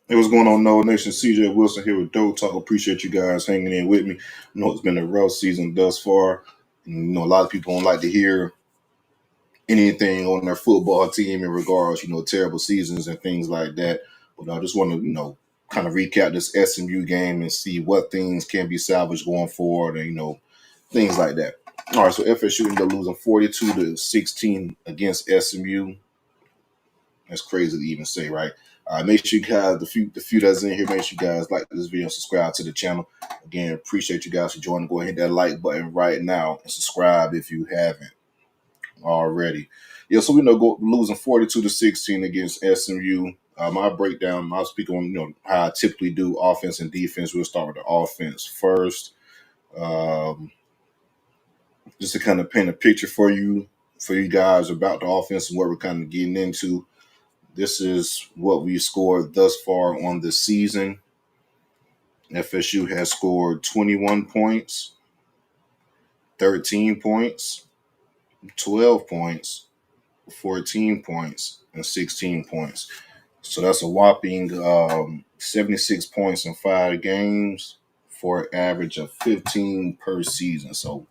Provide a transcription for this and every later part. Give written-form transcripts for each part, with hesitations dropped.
Hey, what's going on, No Nation? CJ Wilson here with DoakTalk. Appreciate you guys hanging in with me. I know it's been a rough season thus far. And, a lot of people don't like to hear anything on their football team in regards, terrible seasons and things like that. But I just want to, kind of recap this SMU game and see what things can be salvaged going forward and, things like that. All right, so FSU ended up losing 42-16 against SMU. That's crazy to even say, right? Make sure you guys, the few that's in here, make sure you guys like this video and subscribe to the channel. Again, appreciate you guys for joining. Go ahead and hit that like button right now and subscribe if you haven't already. Yeah, so we know losing 42-16 against SMU. My breakdown, I'll speak on how I typically do offense and defense. We'll start with the offense first. Um, just to kind of paint a picture for you guys about the offense and what we're kind of getting into. This is what we scored thus far on the season. FSU has scored 21 points, 13 points, 12 points, 14 points, and 16 points. So that's a whopping 76 points in 5 games for an average of 15 per season. So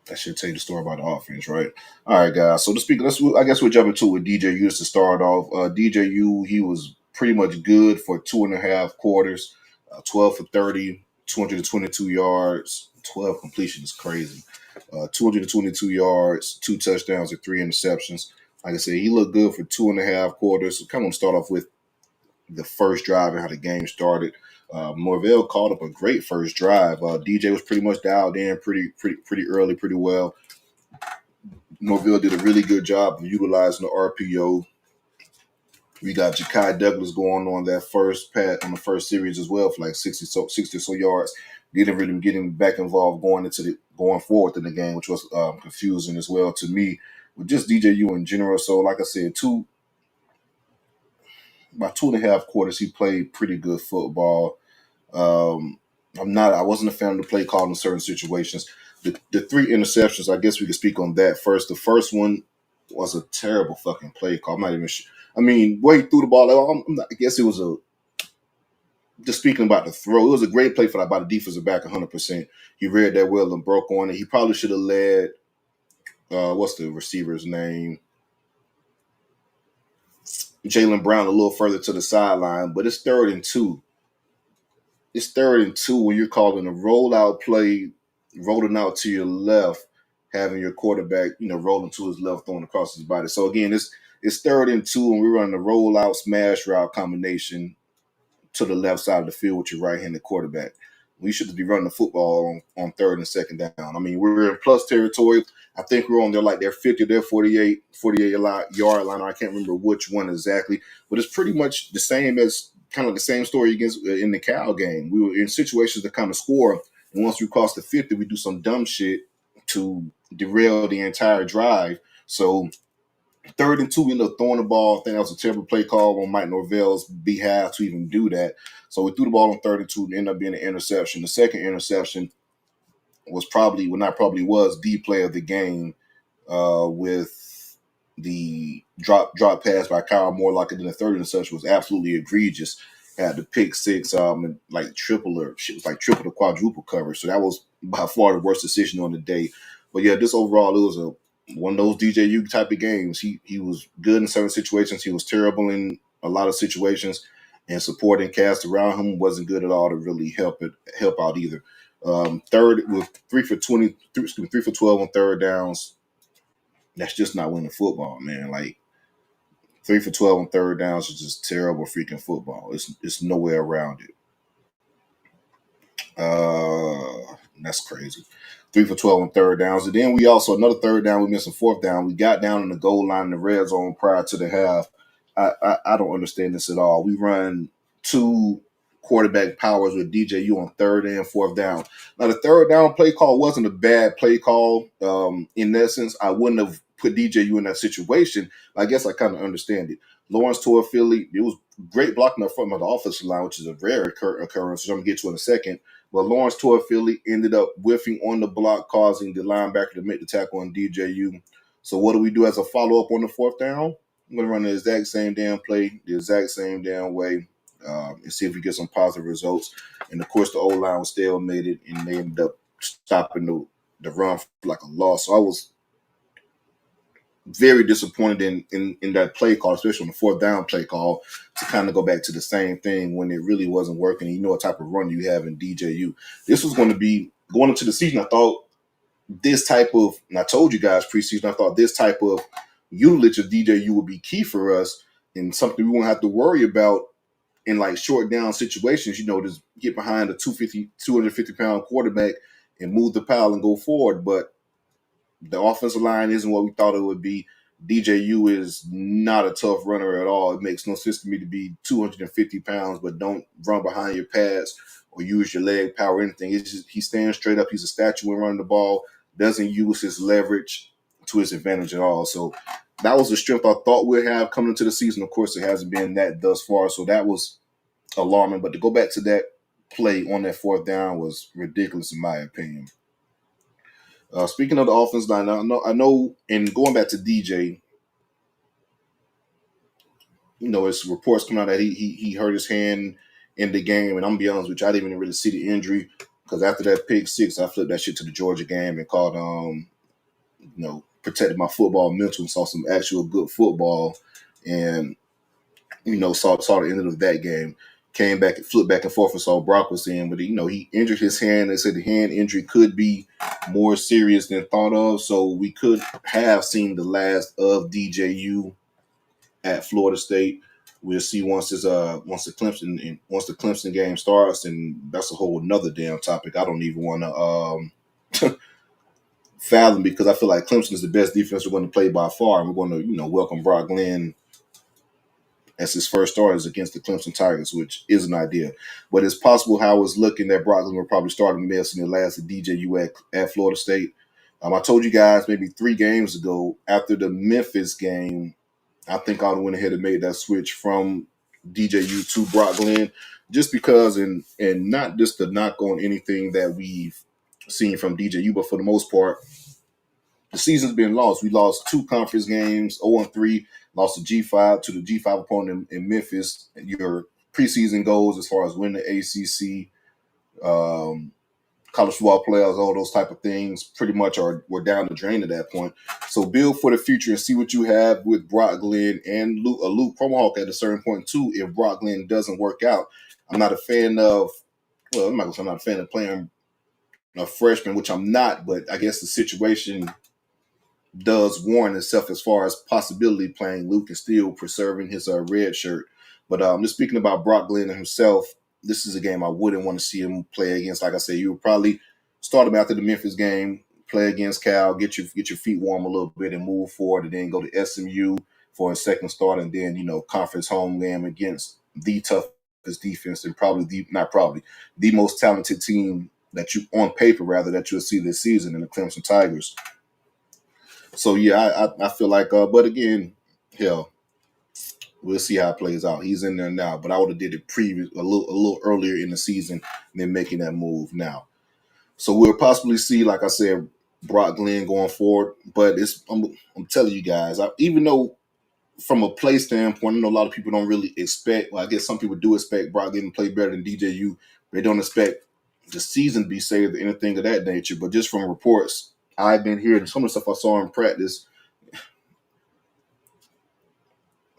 that should tell you the story about the offense, right? All right, guys. So to speak, I guess we'll jump into it with DJU to start off. DJU, he was pretty much good for 2.5 quarters, 12 for 30, 222 yards, 12 completion is crazy. 222 yards, 2 touchdowns, and 3 interceptions. Like I said, he looked good for 2.5 quarters. So kind of start off with the first drive and how the game started. Norvell called up a great first drive. DJ was pretty much dialed in pretty early, pretty well. Norvell did a really good job of utilizing the RPO. We got Ja'Kai Douglas going on that first pat on the first series as well for like 60 so yards. Didn't really get him back involved going forward in the game, which was confusing as well to me. With just DJU in general. So like I said, about 2.5 quarters, he played pretty good football. I wasn't a fan of the play call in certain situations. The 3 interceptions, I guess we could speak on that first. The first one was a terrible fucking play call. I'm not even sure. I mean, where he threw the ball, I guess it was just speaking about the throw, it was a great play for that by the defensive back 100%. He read that well and broke on it. He probably should have led, what's the receiver's name? Jalen Brown a little further to the sideline, but it's 3rd and 2. It's 3rd and 2 when you're calling a rollout play, rolling out to your left, having your quarterback, rolling to his left, throwing across his body. So again, it's 3rd and 2, and we're running a rollout smash route combination to the left side of the field with your right-handed quarterback. We should be running the football on 3rd and 2nd down. I mean, we're in plus territory. I think we're on their 50, their 48 yard line. I can't remember which one exactly, but it's pretty much the same as kind of the same story against in the Cal game. We were in situations to kind of score, and once we cross the 50, we do some dumb shit to derail the entire drive. So 3rd and 2, we ended up throwing the ball. I think that was a terrible play call on Mike Norvell's behalf to even do that. So we threw the ball on 3rd and 2 and ended up being an interception. The second interception was was the play of the game with the drop pass by Kyle Morlock, and then the third interception was absolutely egregious. Had the pick six, and like triple to quadruple coverage. So that was by far the worst decision on the day. But yeah, this overall it was one of those DJU type of games. He was good in certain situations. He was terrible in a lot of situations, and supporting cast around him wasn't good at all to really help out either. Third with 3 for 12 on third downs. That's just not winning football, man. Like 3 for 12 on third downs is just terrible freaking football. It's no way around it. That's crazy. 3 for 12 on third downs. And then we also, another third down, we missed a fourth down. We got down in the goal line in the red zone prior to the half. I don't understand this at all. We run 2 quarterback powers with DJU on third and fourth down. Now, the third down play call wasn't a bad play call. In essence, I wouldn't have put DJU in that situation. I guess I kind of understand it. Lawrence Tour Philly, it was great blocking up front of the offensive line, which is a rare occurrence, which I'm going to get to in a second. But Lawrence Tour Philly ended up whiffing on the block, causing the linebacker to make the tackle on DJU. So what do we do as a follow-up on the fourth down? I'm going to run the exact same damn play, the exact same damn way, and see if we get some positive results. And of course, the O line was stalemated, and they ended up stopping the run for like a loss. So I was very disappointed in that play call, especially on the fourth down play call, to kind of go back to the same thing when it really wasn't working. And you know what type of run you have in DJU. This was going to be going into the season. I thought this type of, and I told you guys preseason, I thought this type of usage of DJU would be key for us and something we won't have to worry about in like short down situations, just get behind a 250-pound quarterback and move the pile and go forward. But the offensive line isn't what we thought it would be. DJU is not a tough runner at all. It makes no sense to me to be 250 pounds, but don't run behind your pads or use your leg power or anything. It's just he stands straight up. He's a statue when running the ball, doesn't use his leverage to his advantage at all. So that was the strength I thought we'd have coming into the season. Of course, it hasn't been that thus far, so that was alarming. But to go back to that play on that fourth down was ridiculous in my opinion. Speaking of the offense line, I know, and going back to DJ, it's reports coming out that he hurt his hand in the game, and I'm gonna be honest with you, I didn't even really see the injury because after that pick six, I flipped that shit to the Georgia game and called, protected my football mental and saw some actual good football, and saw the end of that game. Came back and flipped back and forth and saw Brock was in, but he injured his hand. They said the hand injury could be more serious than thought of, so we could have seen the last of DJU at Florida State. We'll see once the Clemson game starts, and that's a whole another damn topic. I don't even want to fathom because I feel like Clemson is the best defense we're going to play by far, and we're going to welcome Brock Glenn as his first starters against the Clemson Tigers, which is an idea. But it's possible how it's looking that Brock Glenn will probably start in the and the last of DJU at Florida State. I told you guys maybe 3 games ago after the Memphis game, I think I would have went ahead and made that switch from DJU to Brock Glenn just because, and not just to knock on anything that we've seen from DJU, but for the most part, the season's been lost. We lost 2 conference games, 0-3, lost to the G5 opponent in Memphis. And your preseason goals as far as winning the ACC, college football playoffs, all those type of things pretty much were down the drain at that point. So build for the future and see what you have with Brock Glenn and Luke Promahawk at a certain point too. If Brock Glenn doesn't work out, I'm not a fan of. Well, I'm not a fan of playing a freshman, which I'm not. But I guess the situation does warrant itself as far as possibility playing Luke and still preserving his red shirt. But just speaking about Brock Glenn himself, this is a game I wouldn't want to see him play against. Like I said, you would probably start him after the Memphis game, play against Cal, get your feet warm a little bit and move forward, and then go to SMU for a second start, and then conference home game against the toughest defense and the most talented team that you on paper rather that you'll see this season in the Clemson Tigers. So yeah, I feel like, but again, hell, we'll see how it plays out. He's in there now, but I would have did it a little earlier in the season than making that move now. So we'll possibly see, like I said, Brock Glenn going forward. But I'm telling you guys, even though from a play standpoint, I know a lot of people don't really expect. Well, I guess some people do expect Brock Glenn to play better than DJU. They don't expect the season to be saved or anything of that nature. But just from reports I've been hearing, some of the stuff I saw in practice,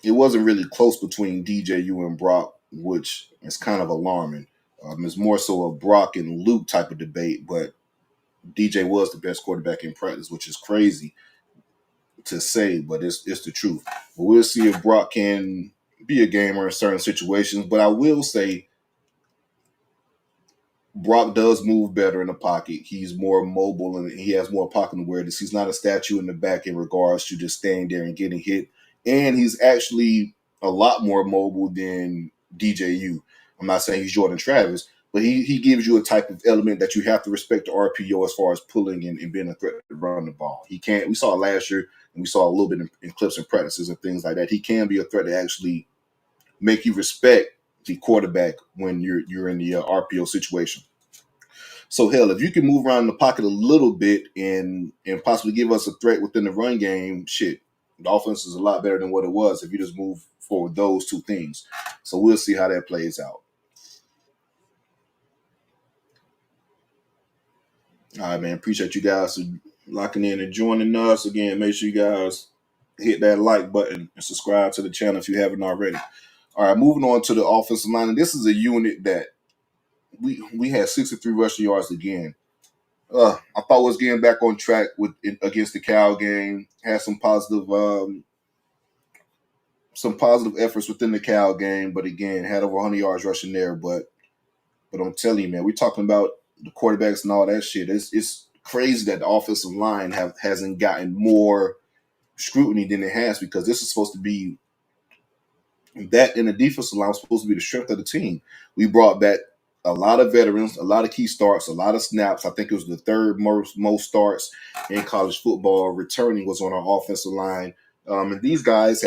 it wasn't really close between DJU and Brock, which is kind of alarming. It's more so a Brock and Luke type of debate, but DJ was the best quarterback in practice, which is crazy to say, but it's the truth. But we'll see if Brock can be a gamer in certain situations. But I will say Brock does move better in the pocket. He's more mobile and he has more pocket awareness. He's not a statue in the back in regards to just staying there and getting hit. And he's actually a lot more mobile than DJU. I'm not saying he's Jordan Travis, but he gives you a type of element that you have to respect the RPO as far as pulling and being a threat to run the ball. He can't. We saw it last year, and we saw a little bit in clips and practices and things like that. He can be a threat to actually make you respect the quarterback when you're in the RPO situation. So hell, if you can move around the pocket a little bit and possibly give us a threat within the run game, shit, The offense is a lot better than what it was if you just move forward those two things. So we'll see how that plays out. All right, man. Appreciate you guys for locking in and joining us. Again, make sure you guys hit that like button and subscribe to the channel if you haven't already. All right, moving on to the offensive line. And this is a unit that we had 63 rushing yards again. I thought was getting back on track with against the Cal game. Had some positive efforts within the Cal game, but again, had over 100 yards rushing there. But I'm telling you, man, we're talking about the quarterbacks and all that shit. It's crazy that the offensive line hasn't gotten more scrutiny than it has, because this is supposed to be that, in the defensive line was supposed to be the strength of the team. We brought back a lot of veterans, a lot of key starts, a lot of snaps. I think it was the third most starts in college football. Returning was on our offensive line. And these guys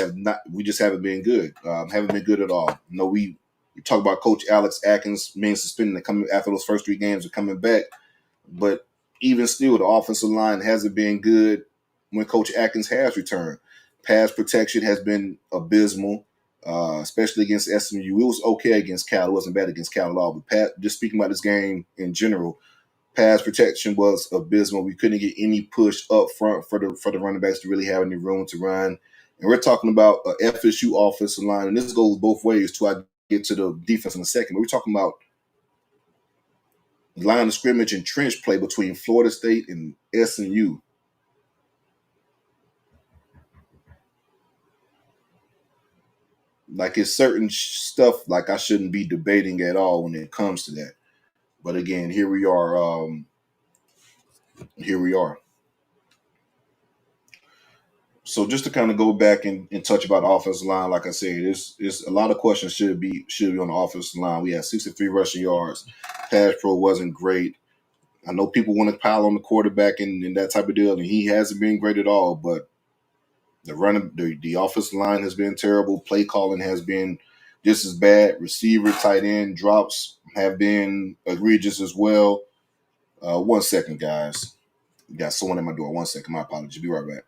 we just haven't been good. Haven't been good at all. No, we talk about Coach Alex Atkins being suspended and coming after those first 3 games and coming back. But even still, the offensive line hasn't been good when Coach Atkins has returned. Pass protection has been abysmal, especially against SMU. It was okay against Cal. It wasn't bad against Cal at all. But just speaking about this game in general, pass protection was abysmal. We couldn't get any push up front for the running backs to really have any room to run. And we're talking about a FSU offensive line, and this goes both ways till I get to the defense in a second. But we're talking about line of scrimmage and trench play between Florida State and SMU. Like, it's certain stuff like I shouldn't be debating at all when it comes to that. But again, here we are. Here we are. So just to kind of go back and touch about the offensive line, like I said, it's a lot of questions should be on the offensive line. We had 63 rushing yards. Pass pro wasn't great. I know people want to pile on the quarterback and that type of deal, and he hasn't been great at all. But the offensive line has been terrible. Play calling has been just as bad. Receiver, tight end drops have been egregious as well. 1 second, guys. Got someone at my door. 1 second. My apologies. Be right back.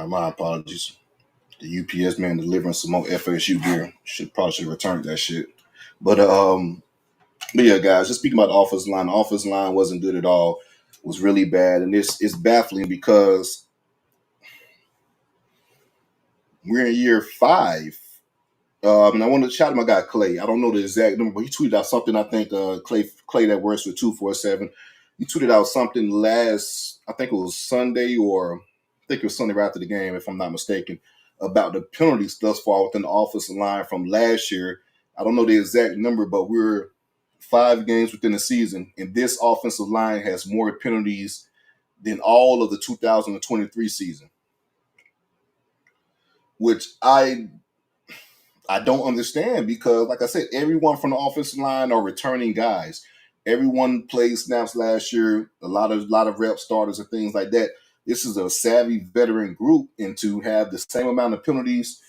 My apologies. The UPS man delivering some more FSU gear. Should have returned that shit. But yeah, guys, just speaking about the offensive line wasn't good at all. It was really bad, and it's baffling because we're in year 5. And I wanted to shout out my guy Clay. I don't know the exact number, but he tweeted out something. I think Clay that works with 247. He tweeted out something last. I think it was Sunday, or I think it was Sunday right after the game, if I'm not mistaken, about the penalties thus far within the offensive line from last year. I don't know the exact number, but we're 5 games within the season, and this offensive line has more penalties than all of the 2023 season, which I don't understand, because, like I said, everyone from the offensive line are returning guys. Everyone played snaps last year, a lot of rep starters and things like that. This is a savvy veteran group, and to have the same amount of penalties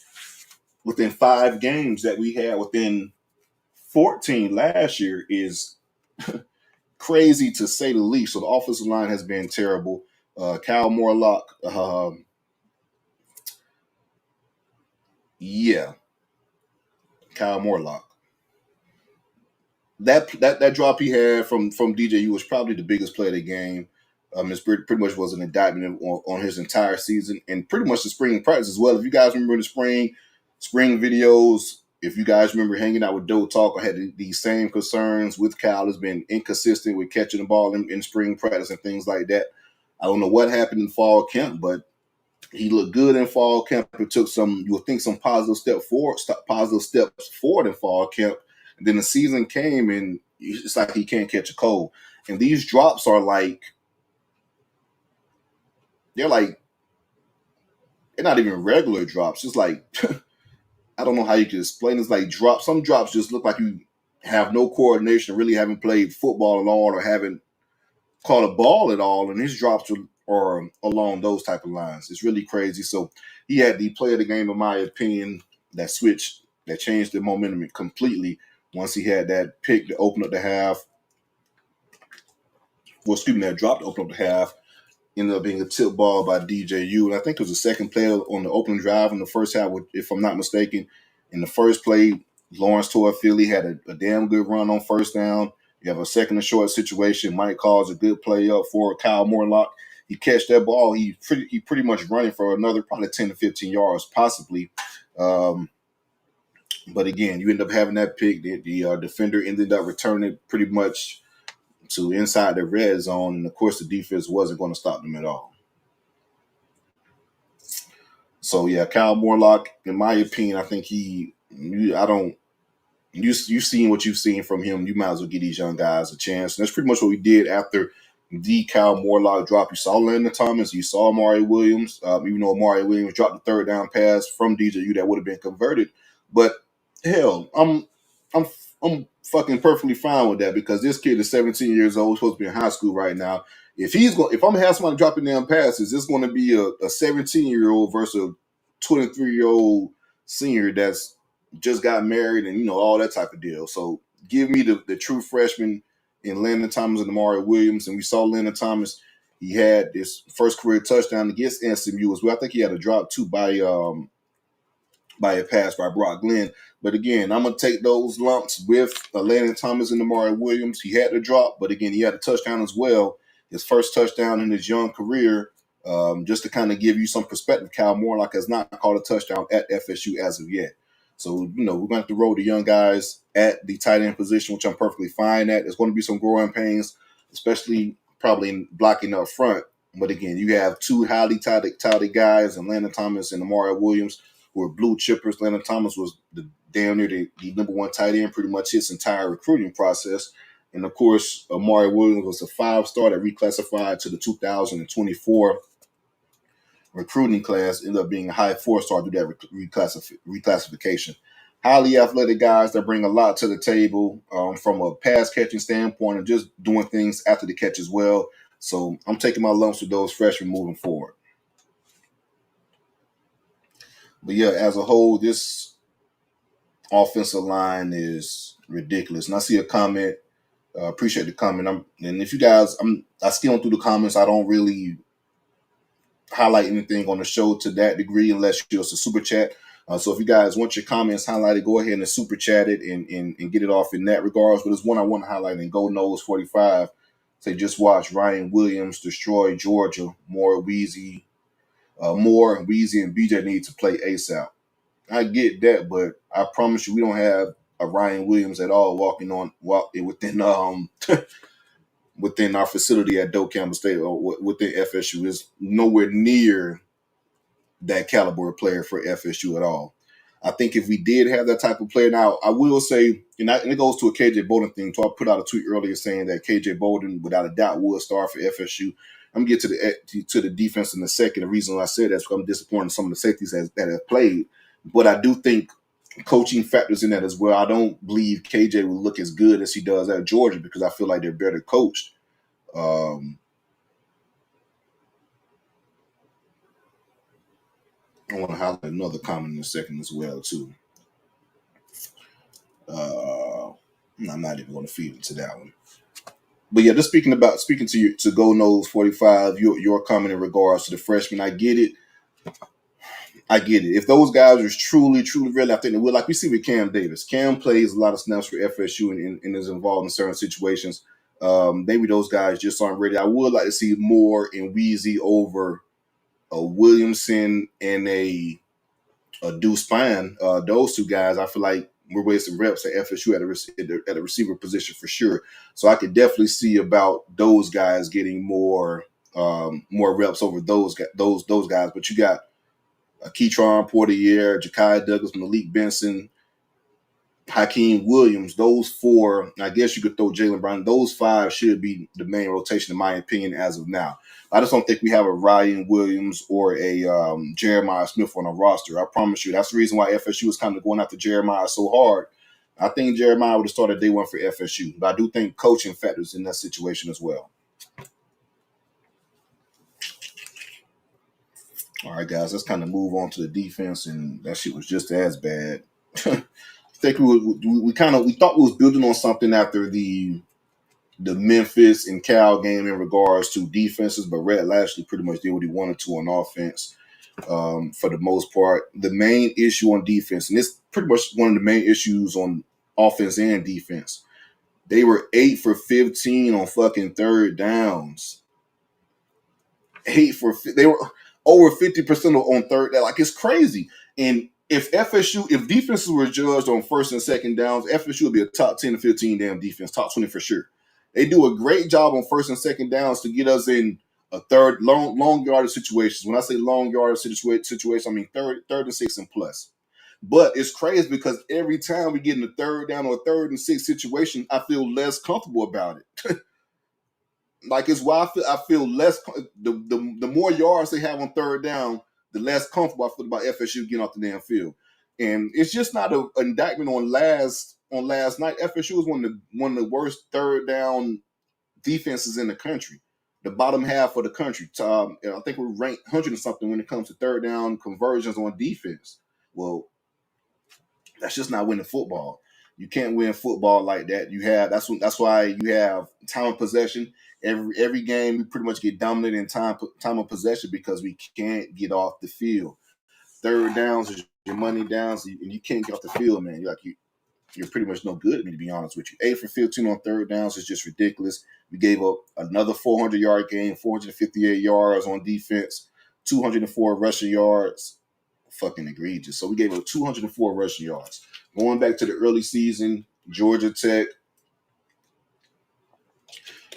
within 5 games that we had within 14 last year is crazy, to say the least. So the offensive line has been terrible. Kyle Morlock, yeah, Kyle Morlock. That drop he had from DJU was probably the biggest play of the game. It's pretty much was an indictment on his entire season, and pretty much the spring practice as well. If you guys remember the spring videos, if you guys remember hanging out with DoakTalk, I had these same concerns with Cal. Has been inconsistent with catching the ball in spring practice and things like that. I don't know what happened in fall camp, but he looked good in fall camp. It took you would think some positive steps forward in fall camp. And then the season came, and it's like he can't catch a cold. And these drops are like they're like they're not even regular drops. It's like I don't know how you can explain. It's like drops. Some drops just look like you have no coordination, really haven't played football at all, or haven't caught a ball at all, and his drops are along those type of lines. It's really crazy. So he had the play of the game, in my opinion, that switched, that changed the momentum completely once he had that pick to open up the half. Well, excuse me, that drop to open up the half. Ended up being a tip ball by DJU. And I think it was the second play on the opening drive in the first half, if I'm not mistaken. In the first play, Lawrence tore Philly, had a damn good run on first down. You have a second and short situation. Mike calls a good play up for Kyle Morlock. He catch that ball. He pretty much running for another probably 10 to 15 yards, possibly. But again, you end up having that pick. The defender ended up returning pretty much to inside the red zone. And, of course, the defense wasn't going to stop them at all. So yeah, Kyle Morlock, in my opinion, I think you've seen what you've seen from him. You might as well give these young guys a chance. And that's pretty much what we did after the Kyle Morlock drop. You saw Landon Thomas, you saw Amari Williams, even though Amari Williams dropped the third down pass from DJU that would have been converted. But hell, I'm fucking perfectly fine with that because this kid is 17 years old, supposed to be in high school right now. If I'm gonna have somebody dropping down passes, it's going to be a 17-year-old versus a 23-year-old senior that's just got married and all that type of deal. So give me the true freshman in Landon Thomas and Amari Williams. And we saw Landon Thomas. He had his first career touchdown against SMU as well. I think he had a drop too by a pass by Brock Glenn. But again, I'm going to take those lumps with Landon Thomas and Amari Williams. He had the drop, but again, he had a touchdown as well. His first touchdown in his young career. Just to kind of give you some perspective, Kyle Morlock has not caught a touchdown at FSU as of yet. So, we're going to have to roll the young guys at the tight end position, which I'm perfectly fine at. There's going to be some growing pains, especially probably in blocking up front. But again, you have two highly touted guys, and Landon Thomas and Amari Williams, who are blue chippers. Landon Thomas was damn near the number one tight end pretty much his entire recruiting process. And, of course, Amari Williams was a 5-star that reclassified to the 2024 recruiting class, ended up being a high 4-star through that reclassification. Highly athletic guys that bring a lot to the table from a pass catching standpoint and just doing things after the catch as well. So I'm taking my lumps with those freshmen moving forward. But yeah, as a whole, this offensive line is ridiculous. And I see a comment. Appreciate the comment. And if you guys, I skim through the comments. I don't really highlight anything on the show to that degree unless it's a super chat. So if you guys want your comments highlighted, go ahead and super chat it and get it off in that regards. But there's one I want to highlight in Go Nose 45. Say just watch Ryan Williams destroy Georgia. More Weezy and BJ need to play ASAP. I get that, but I promise you we don't have a Ryan Williams at all walking within within our facility at DoakTalk State or within FSU. Is nowhere near that caliber of player for FSU at all. I think if we did have that type of player, now I will say, and it goes to a KJ Bolden thing. So I put out a tweet earlier saying that KJ Bolden, without a doubt, will start for FSU. I'm gonna get to the defense in a second. The reason why I said that is because I'm disappointed in some of the safeties that have played, but I do think coaching factors in that as well. I don't believe KJ will look as good as he does at Georgia because I feel like they're better coached. I want to highlight another comment in a second as well too. I'm not even going to feed into that one. But yeah, just speaking to Go Nose 45, your comment in regards to the freshmen, I get it. If those guys are truly real, I think they will. Like we see with Cam Davis. Cam plays a lot of snaps for FSU and is involved in certain situations. Maybe those guys just aren't ready. I would like to see more in Weezy over a Williamson and a Deuce Spine. Those two guys, I feel like we're wasting reps at FSU at a receiver position for sure. So I could definitely see about those guys getting more reps over those guys. But you got Keytron Portier, Ja'Kai Douglas, Malik Benson, Hakeem Williams, those four, I guess you could throw Jalen Brown, those five should be the main rotation, in my opinion, as of now. I just don't think we have a Ryan Williams or a Jeremiah Smith on a roster. I promise you. That's the reason why FSU is kind of going after Jeremiah so hard. I think Jeremiah would have started day one for FSU, but I do think coaching factors in that situation as well. All right, guys, let's kind of move on to the defense, and that shit was just as bad. I think we thought we was building on something after the Memphis and Cal game in regards to defenses, but Rhett Lashley pretty much did what he wanted to on offense for the most part. The main issue on defense, and it's pretty much one of the main issues on offense and defense, they were 8 for 15 on fucking third downs. They were over 50% on third down. Like, it's crazy. And if defenses were judged on first and second downs, FSU would be a top 10 to 15 damn defense, top 20 for sure. They do a great job on first and second downs to get us in a third long yardage situations. When I say long yardage situation, I mean third and 6 and plus. But it's crazy because every time we get in a third down or a third and 6 situation, I feel less comfortable about it. Like, it's why I feel less. The more yards they have on third down, the less comfortable I feel about FSU getting off the damn field. And it's just not an indictment on last night. FSU is one of the worst third down defenses in the country, the bottom half of the country. I think we're ranked 100 or something when it comes to third down conversions on defense. Well, that's just not winning football. You can't win football like that. That's why you have time of possession. Every game we pretty much get dominated in time of possession because we can't get off the field. Third downs is your money downs, and you can't get off the field, man. You're pretty much no good, to be honest with you. 8 for 15 on third downs is just ridiculous. We gave up another 400-yard game, 458 yards on defense, 204 rushing yards. Fucking egregious. So we gave up 204 rushing yards. Going back to the early season, the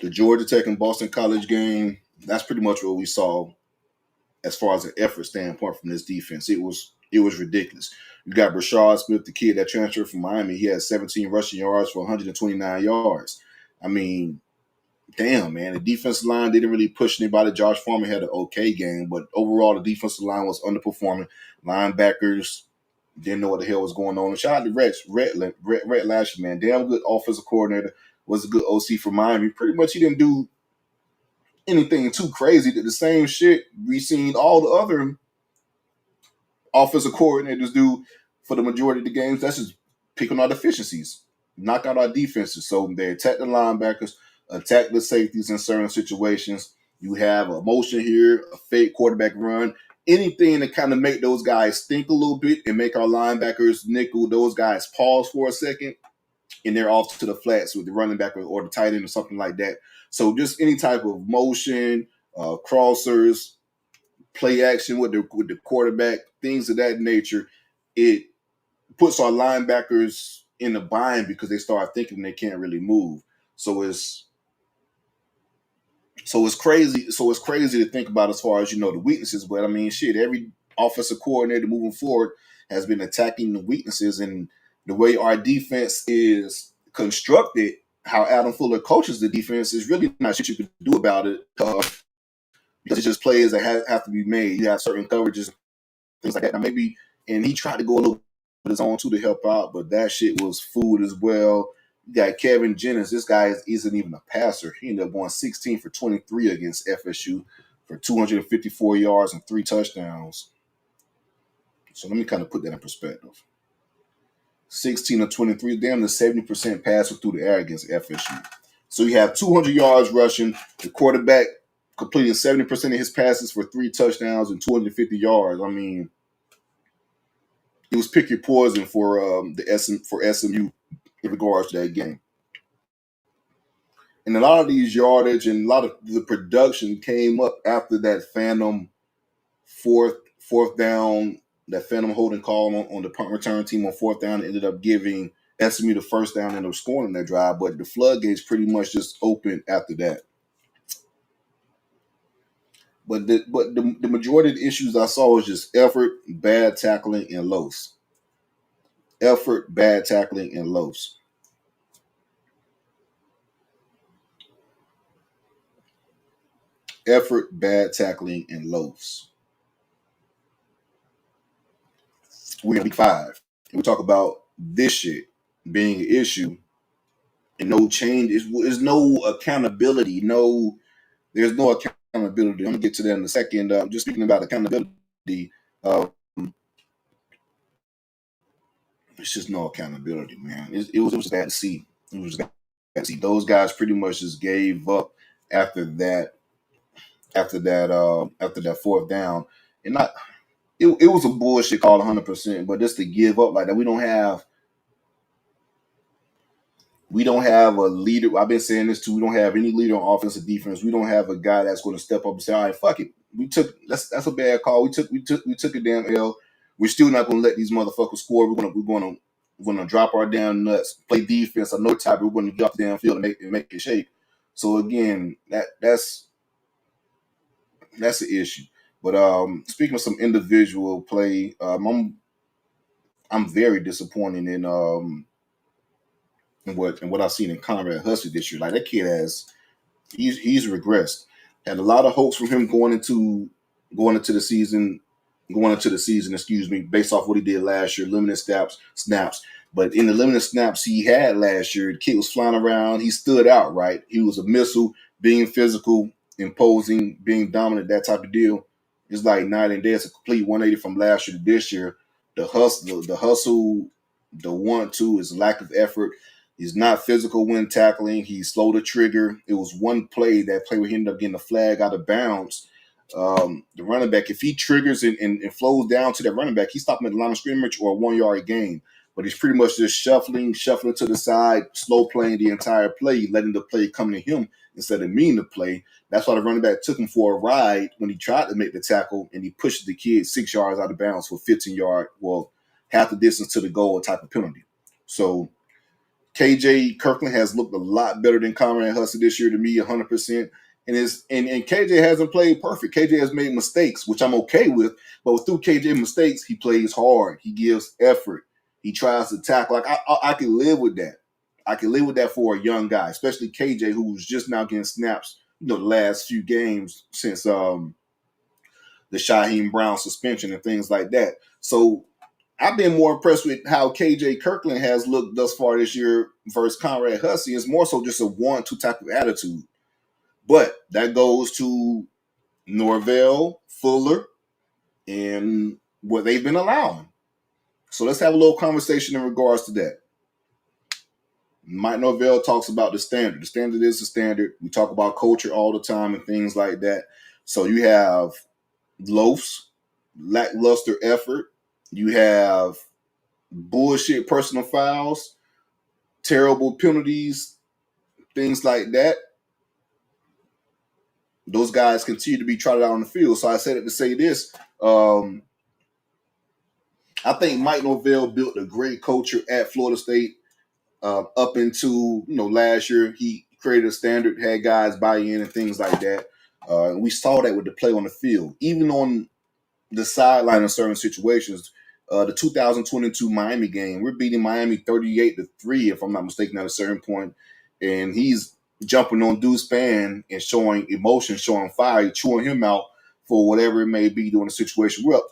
Georgia Tech and Boston College game, that's pretty much what we saw as far as an effort standpoint from this defense. It was ridiculous. You got Brashard Smith, the kid that transferred from Miami. He had 17 rushing yards for 129 yards. I mean, damn, man. The defensive line didn't really push anybody. Josh Foreman had an okay game, but overall the defensive line was underperforming. Linebackers didn't know what the hell was going on. And shout out to Rhett Lashley, man. Damn good offensive coordinator. Was a good OC for Miami. Pretty much he didn't do anything too crazy. Did the same shit we seen all the other offensive coordinators do for the majority of the games. That's just picking our deficiencies, knock out our defenses. So they attack the linebackers, attack the safeties in certain situations. You have a motion here, a fake quarterback run, anything to kind of make those guys think a little bit and make our linebackers nickel those guys pause for a second, and they're off to the flats with the running back or the tight end or something like that. So just any type of motion, crossers, play action with the quarterback, things of that nature, it puts our linebackers in a bind because they start thinking they can't really move. So it's crazy. So it's crazy to think about as far as, the weaknesses. But I mean, shit, every offensive coordinator moving forward has been attacking the weaknesses, and the way our defense is constructed, how Adam Fuller coaches the defense, is really not shit you can do about it. Because it's just plays that have to be made. You have certain coverages, things like that. Now maybe, and he tried to go a little bit his own too to help out, but that shit was food as well. You got Kevin Jennings. This guy isn't even a passer. He ended up going 16 for 23 against FSU for 254 yards and 3 touchdowns. So let me kind of put that in perspective. 16 of 23, damn, the 70% passer through the air against FSU. So you have 200 yards rushing. The quarterback completing 70% of his passes for 3 touchdowns and 250 yards. I mean, it was pick your poison for SMU in regards to that game. And a lot of these yardage and a lot of the production came up after that phantom fourth down, that phantom holding call on the punt return team on 4th down. Ended up giving SMU the first down and they were scoring that drive, but the floodgates pretty much just opened after that. But the majority of the issues I saw was just effort, bad tackling, and lows. effort, bad tackling, and loafs. Effort, bad tackling, and loafs. We're in week 5. And we talk about this shit being an issue and no change. There's no accountability. There's no accountability. I'm gonna get to that in a second. Just speaking about accountability, uh, it's just no accountability, man. It was bad to see. It was bad to see. Those guys pretty much just gave up after that. After that fourth down, and not it was a bullshit call 100%. But just to give up like that, we don't have a leader. I've been saying this too. We don't have any leader on offense or defense. We don't have a guy that's going to step up and say, "All right, fuck it. That's a bad call. We took a damn L. We're still not going to let these motherfuckers score. We're gonna drop our damn nuts, play defense. I know type. We're going to get off the damn field and make it shake." So again, that's the issue. But speaking of some individual play, I'm very disappointed in what I've seen in Conrad Hussey this year. Like that kid he's regressed. Had a lot of hopes from him going into the season, excuse me, based off what he did last year, limited snaps. But in the limited snaps he had last year, the kid was flying around. He stood out, right? He was a missile, being physical, imposing, being dominant, that type of deal. It's like night and day. It's a complete 180 from last year to this year. The hustle, the want to is lack of effort. He's not physical when tackling. He's slow to trigger. It was one play where he ended up getting a flag out of bounds. The running back, if he triggers and flows down to that running back, he's stopping at the line of scrimmage or a 1 yard gain. But he's pretty much just shuffling to the side, slow playing the entire play, letting the play come to him instead of meaning to play. That's why the running back took him for a ride when he tried to make the tackle, and he pushed the kid 6 yards out of bounds for 15-yard, well, half the distance to the goal type of penalty. So KJ Kirkland has looked a lot better than Conrad Hussey this year to me, 100%. And KJ hasn't played perfect. KJ has made mistakes, which I'm okay with. But through KJ mistakes, he plays hard. He gives effort. He tries to tackle. Like I can live with that. I can live with that for a young guy, especially KJ, who's just now getting snaps. The last few games since the Shaheem Brown suspension and things like that. So I've been more impressed with how KJ Kirkland has looked thus far this year versus Conrad Hussey. It's more so just a 1-2 type of attitude. But that goes to Norvell, Fuller, and what they've been allowing. So let's have a little conversation in regards to that. Mike Norvell talks about the standard. The standard is the standard. We talk about culture all the time and things like that. So you have loafs, lackluster effort. You have bullshit personal fouls, terrible penalties, things like that. Those guys continue to be trotted out on the field. So I said it to say this. I think Mike Norvell built a great culture at Florida State up into last year. He created a standard, had guys buy in and things like that. And we saw that with the play on the field, even on the sideline in certain situations. The 2022 Miami game, we're beating Miami 38-3, if I'm not mistaken, at a certain point, and he's jumping on Deuce Spann and showing emotion, showing fire, chewing him out for whatever it may be during the situation. We're up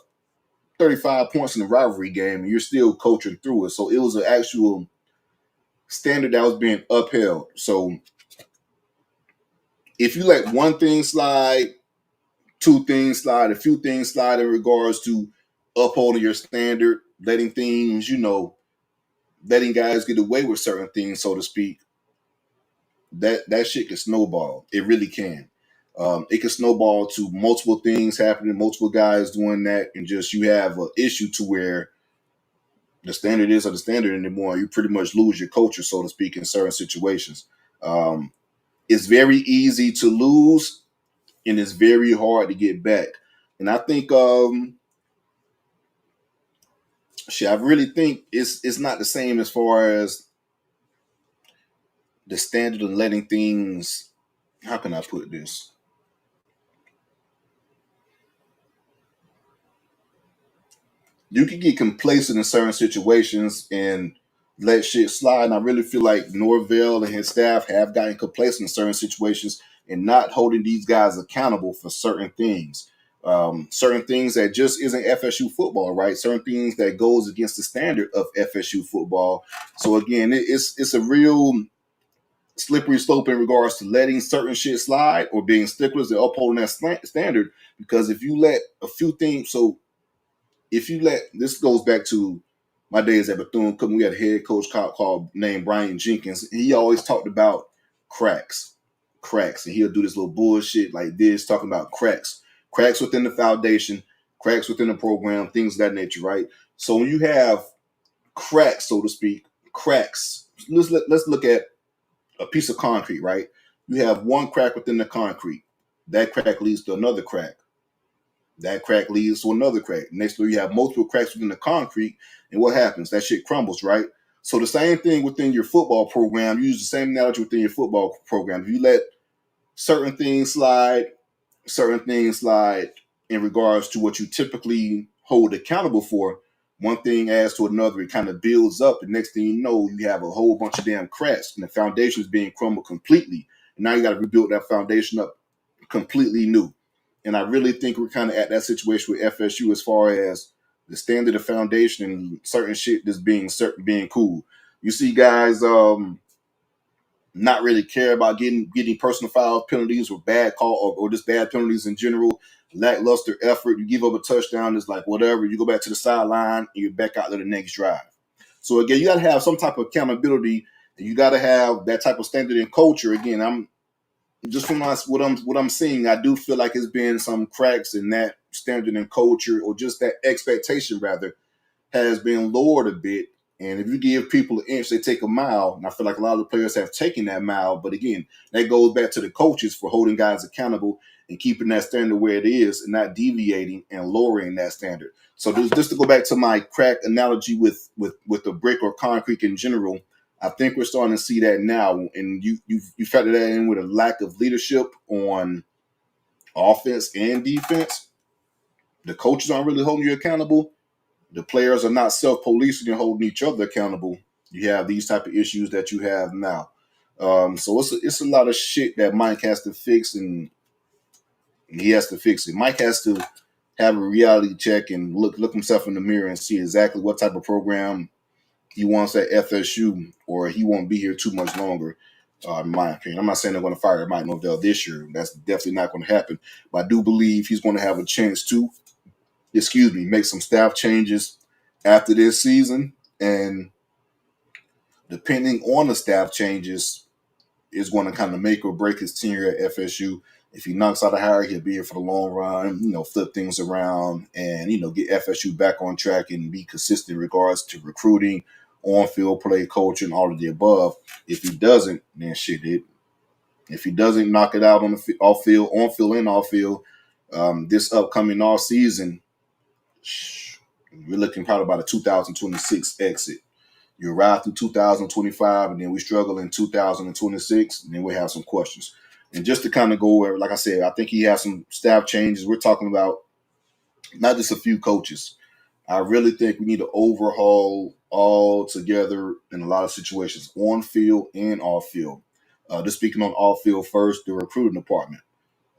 35 points in the rivalry game, and you're still coaching through it. So it was an actual standard that was being upheld. So if you let one thing slide, two things slide, a few things slide in regards to upholding your standard, letting things, letting guys get away with certain things, so to speak, that shit can snowball. It really can. It can snowball to multiple things happening, multiple guys doing that, and just you have an issue to where the standard isn't the standard anymore. You pretty much lose your culture, so to speak, in certain situations. It's very easy to lose, and it's very hard to get back. And I think, I really think it's not the same as far as the standard of letting things. How can I put this? you can get complacent in certain situations and let shit slide. And I really feel like Norvell and his staff have gotten complacent in certain situations and not holding these guys accountable for certain things. Certain things that just isn't FSU football, right? Certain things that goes against the standard of FSU football. So again, it's a real slippery slope in regards to letting certain shit slide or being sticklers and upholding that standard. Because if you let a few things, so if you let this goes back to my days at Bethune Cookman, we had a head coach called named Brian Jenkins. And he always talked about cracks, and he'll do this little bullshit like this, talking about cracks within the foundation, cracks within the program, things of that nature, right? So when you have cracks, so to speak, cracks. Let's look at a piece of concrete, right? You have one crack within the concrete. That crack leads to another crack. That crack leads to another crack. Next thing you have multiple cracks within the concrete, and what happens? That shit crumbles, right? So the same thing within your football program. Use the same analogy within your football program. If you let certain things slide, certain things slide in regards to what you typically hold accountable for, one thing adds to another. It kind of builds up. The next thing you know, you have a whole bunch of damn cracks, and the foundation is being crumbled completely. And now you got to rebuild that foundation up completely new. And I really think we're kind of at that situation with FSU as far as the standard of foundation and certain shit just being cool. You see guys not really care about getting personal foul penalties or bad call or just bad penalties in general, lackluster effort. You give up a touchdown, it's like whatever. You go back to the sideline and you're back out there the next drive. So again, you got to have some type of accountability, and you got to have that type of standard and culture. Again, I'm just from what I'm seeing, I do feel like it's been some cracks in that standard and culture, or just that expectation rather, has been lowered a bit. And if you give people an inch, they take a mile. And I feel like a lot of the players have taken that mile. But again, that goes back to the coaches for holding guys accountable and keeping that standard where it is and not deviating and lowering that standard. So just to go back to my crack analogy with the brick or concrete in general, I think we're starting to see that now. And you factor that in with a lack of leadership on offense and defense. The coaches aren't really holding you accountable. The players are not self-policing and holding each other accountable. You have these type of issues that you have now. So it's a lot of shit that Mike has to fix, and he has to fix it. Mike has to have a reality check and look himself in the mirror and see exactly what type of program he wants at FSU, or he won't be here too much longer. In my opinion, I'm not saying they're going to fire Mike Norvell this year. That's definitely not going to happen. But I do believe he's going to have a chance to make some staff changes after this season. And depending on the staff changes, is going to kind of make or break his tenure at FSU. If he knocks out a hire, he'll be here for the long run, flip things around and, get FSU back on track and be consistent in regards to recruiting, on-field play, coaching, all of the above. If he doesn't, then shit, if he doesn't knock it out on the off-field, on-field and off-field, this upcoming off season, we're looking probably about a 2026 exit. You ride through 2025, and then we struggle in 2026, and then we have some questions. And just to kind of go over, like I said, I think he has some staff changes. We're talking about not just a few coaches. I really think we need to overhaul all together in a lot of situations, on field and off field. Just speaking on off field first, the recruiting department.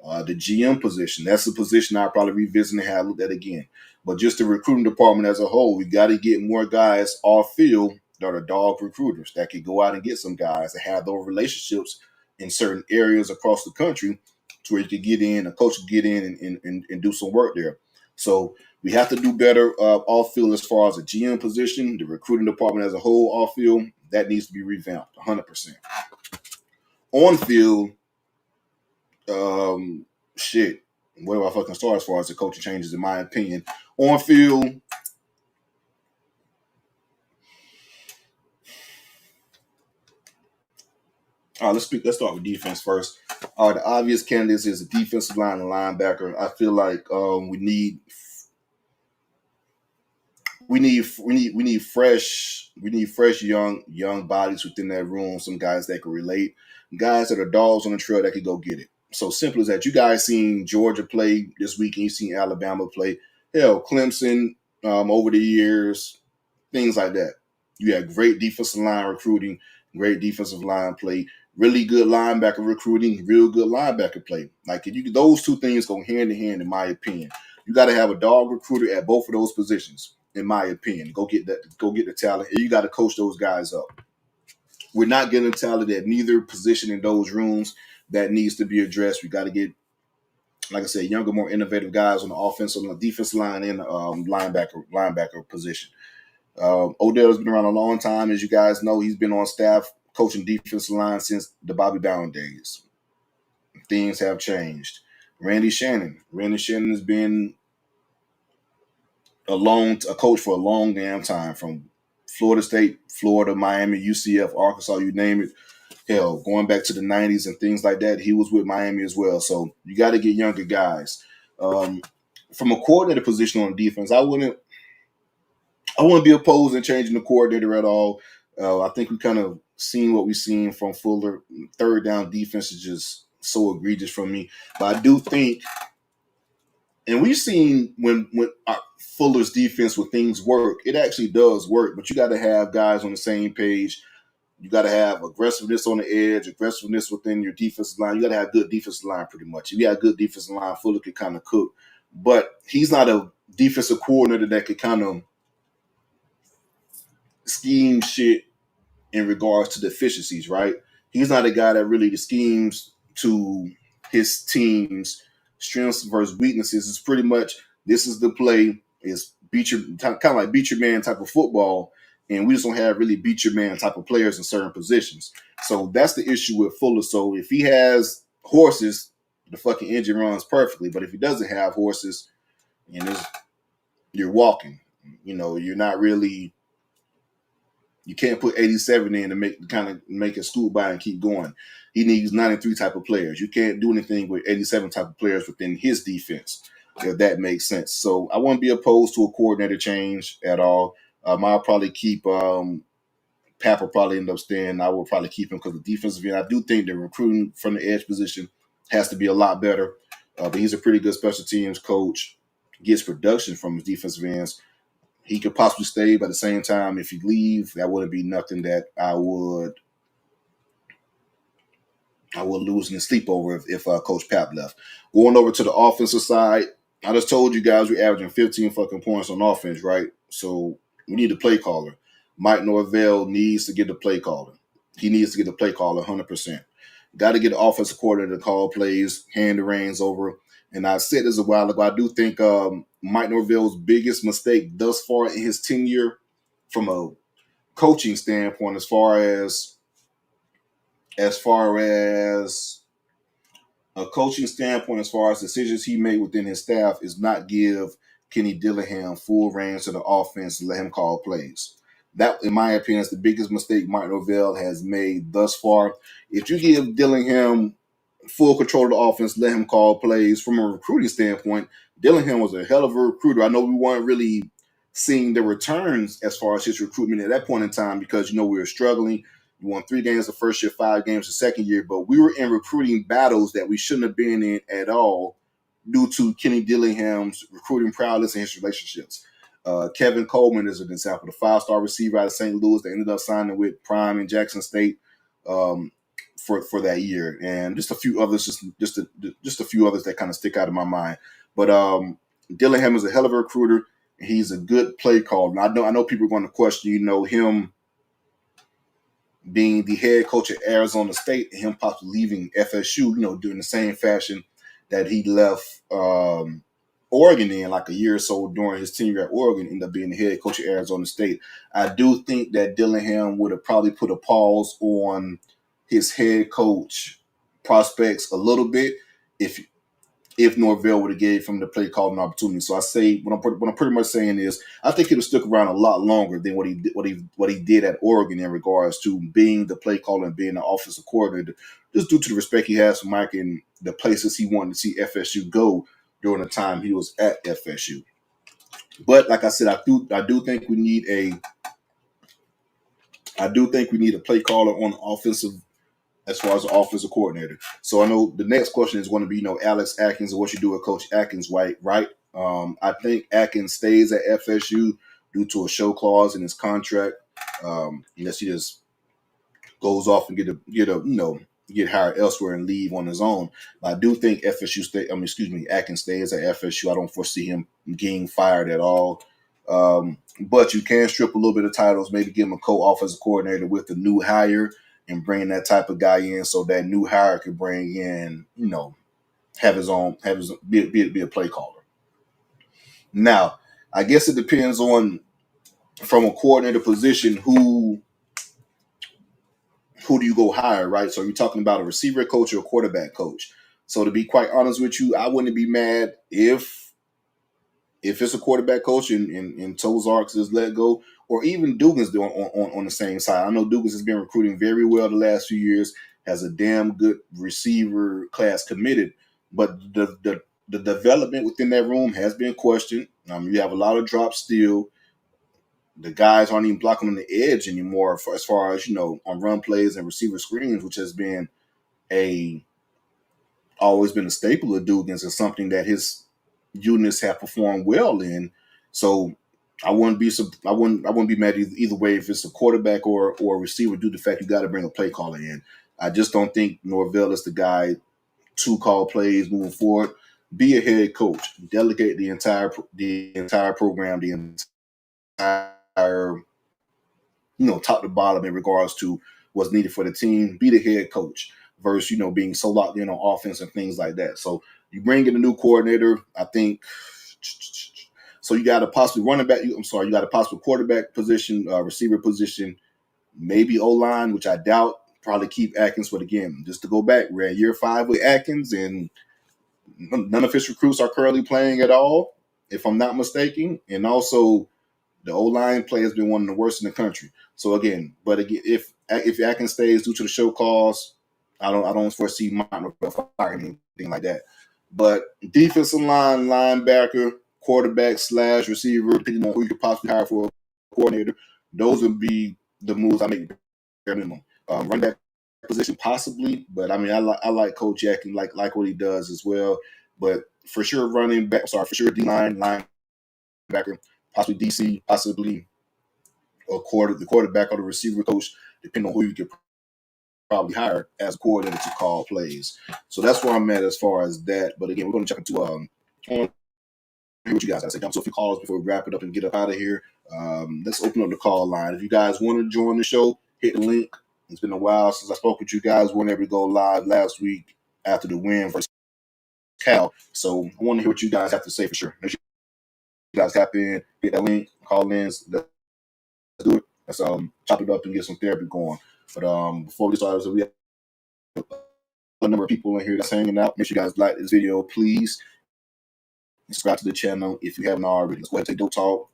The GM position, that's a position I'll probably revisit and have looked at again. But just the recruiting department as a whole, we got to get more guys off field that are dog recruiters that can go out and get some guys that have those relationships in certain areas across the country to where you can get in, a coach can get in and do some work there. So we have to do better off field as far as the GM position, the recruiting department as a whole off field, that needs to be revamped 100%. On field, shit. Where do I fucking start as far as the coaching changes, in my opinion? On field, let's start with defense first. The obvious candidates is the defensive line and linebacker. I feel like we need fresh young bodies within that room. Some guys that can relate, guys that are dogs on the trail that can go get it. So simple as that. You guys seen Georgia play this weekend. You seen Alabama play. Hell, Clemson. over the years, things like that. You had great defensive line recruiting, great defensive line play, really good linebacker recruiting, real good linebacker play. Like those two things go hand in hand, in my opinion. You got to have a dog recruiter at both of those positions, in my opinion. Go get the talent, and you got to coach those guys up. We're not getting talent at neither position in those rooms. That needs to be addressed. We got to get, like I said, younger, more innovative guys on the offensive, on the defensive line, and linebacker position. Odell has been around a long time. As you guys know, he's been on staff coaching defensive line since the Bobby Bowden days. Things have changed. Randy Shannon has been a coach for a long damn time, from Florida State, Florida, Miami, UCF, Arkansas, you name it. Hell, going back to the 90s and things like that, he was with Miami as well. So you got to get younger guys. From a coordinator position on defense, I wouldn't be opposed in changing the coordinator at all. I think we kind of seen what we've seen from Fuller. Third down defense is just so egregious from me. But I do think, and we've seen when Fuller's defense, when things work, it actually does work. But you got to have guys on the same page. You got to have aggressiveness on the edge, aggressiveness within your defensive line. You got to have good defensive line, pretty much. If you got good defensive line, Fuller could kind of cook. But he's not a defensive coordinator that could kind of scheme shit in regards to deficiencies, right? He's not a guy that really schemes to his team's strengths versus weaknesses. It's pretty much, this is the play. It's kind of like beat your man type of football, and we just don't have really beat your man type of players in certain positions. So that's the issue with Fuller. So if he has horses, the fucking engine runs perfectly. But if he doesn't have horses, and you're walking, you're not really. You can't put 87 in to make a scoot by and keep going. He needs 93 type of players. You can't do anything with 87 type of players within his defense, if that makes sense. So I wouldn't be opposed to a coordinator change at all. I'll probably keep Pap will probably end up staying. I will probably keep him because the defensive end. I do think the recruiting from the edge position has to be a lot better. But he's a pretty good special teams coach. Gets production from his defensive ends. He could possibly stay, but at the same time, if he leave, that wouldn't be nothing that I would lose any sleep over if Coach Pap left. Going over to the offensive side, I just told you guys we're averaging 15 fucking points on offense, right? So we need a play caller. Mike Norvell needs to get the play caller. He needs to get the play caller 100%. Got to get the offensive coordinator to call plays, hand the reins over. And I said this a while ago. I do think Mike Norvell's biggest mistake thus far in his tenure, from a coaching standpoint, as far as a coaching standpoint, as far as decisions he made within his staff, is not give Kenny Dillingham full reins to the offense and let him call plays. That, in my opinion, is the biggest mistake Mike Norvell has made thus far. If you give Dillingham full control of the offense, let him call plays, from a recruiting standpoint, Dillingham was a hell of a recruiter. I know we weren't really seeing the returns as far as his recruitment at that point in time because, we were struggling. We won 3 games the first year, 5 games the second year, but we were in recruiting battles that we shouldn't have been in at all due to Kenny Dillingham's recruiting prowess and his relationships. Kevin Coleman is an example, the 5-star receiver out of St. Louis that ended up signing with Prime in Jackson State for that year, and just a few others, just a few others that kind of stick out in my mind. But Dillingham is a hell of a recruiter. He's a good play caller. And I know people are going to question, him being the head coach at Arizona State and him possibly leaving FSU, doing the same fashion that he left Oregon in, like a year or so during his tenure at Oregon, ended up being the head coach at Arizona State. I do think that Dillingham would have probably put a pause on his head coach prospects a little bit if Norvell would have gave him the play calling opportunity. So I say what I'm pretty much saying is I think he'd have stuck around a lot longer than what he did at Oregon in regards to being the play caller and being the offensive coordinator, just due to the respect he has for Mike and the places he wanted to see FSU go during the time he was at FSU. But like I said, I do think we need a play caller on the offensive, as far as the offensive coordinator. So I know the next question is going to be, Alex Atkins and what you do with Coach Atkins, right? I think Atkins stays at FSU due to a show clause in his contract, unless he just goes off and get hired elsewhere and leave on his own. But I do think FSU stay. I mean, excuse me, Atkins stays at FSU. I don't foresee him getting fired at all. But you can strip a little bit of titles, maybe give him a co-offensive coordinator with the new hire and bring that type of guy in, so that new hire could bring in, have his own, be a play caller. Now, I guess it depends on, from a coordinator position, who do you go hire, right? So you're talking about a receiver coach or a quarterback coach. So to be quite honest with you, I wouldn't be mad if it's a quarterback coach and Tozarks is let go, or even Dugans on the same side. I know Dugans has been recruiting very well the last few years, has a damn good receiver class committed, but the development within that room has been questioned. You have a lot of drops still. The guys aren't even blocking on the edge anymore, as far as on run plays and receiver screens, which has been a always been a staple of Dugans, and something that his units have performed well in. So I wouldn't be mad either way if it's a quarterback or a receiver, due to the fact you got to bring a play caller in. I just don't think Norvell is the guy to call plays moving forward. Be a head coach, delegate the entire program, the entire top to bottom in regards to what's needed for the team. Be the head coach versus being so locked in on offense and things like that. So you bring in a new coordinator, I think. So you got a possibly running back. I'm sorry, you got a possible quarterback position, receiver position, maybe O line, which I doubt. Probably keep Atkins, but again, just to go back, we're at year 5 with Atkins, and none of his recruits are currently playing at all, if I'm not mistaken. And also, the O line play has been one of the worst in the country. So again, if Atkins stays due to the show cause, I don't foresee Martin firing anything like that. But defensive line, linebacker, quarterback slash receiver, depending on who you could possibly hire for a coordinator, those would be the moves I make bare minimum. Run back position possibly, but I mean I like Coach Atkins, like what he does as well. But for sure for sure D line, linebacker, possibly DC, possibly the quarterback or the receiver coach, depending on who you could probably hire as a coordinator to call plays. So that's where I'm at as far as that. But again, we're going to jump into hear what you guys got to say. So a few calls before we wrap it up and get up out of here. Let's open up the call line. If you guys want to join the show, hit the link. It's been a while since I spoke with you guys. We're able to go live last week after the win versus Cal. So I want to hear what you guys have to say for sure. Make sure you guys tap in, hit that link, call in. Let's do it. Let's chop it up and get some therapy going. But before we get started, so we have a number of people in here that's hanging out. Make sure you guys like this video, please. Subscribe to the channel if you haven't already. Let's go ahead and take DoakTalk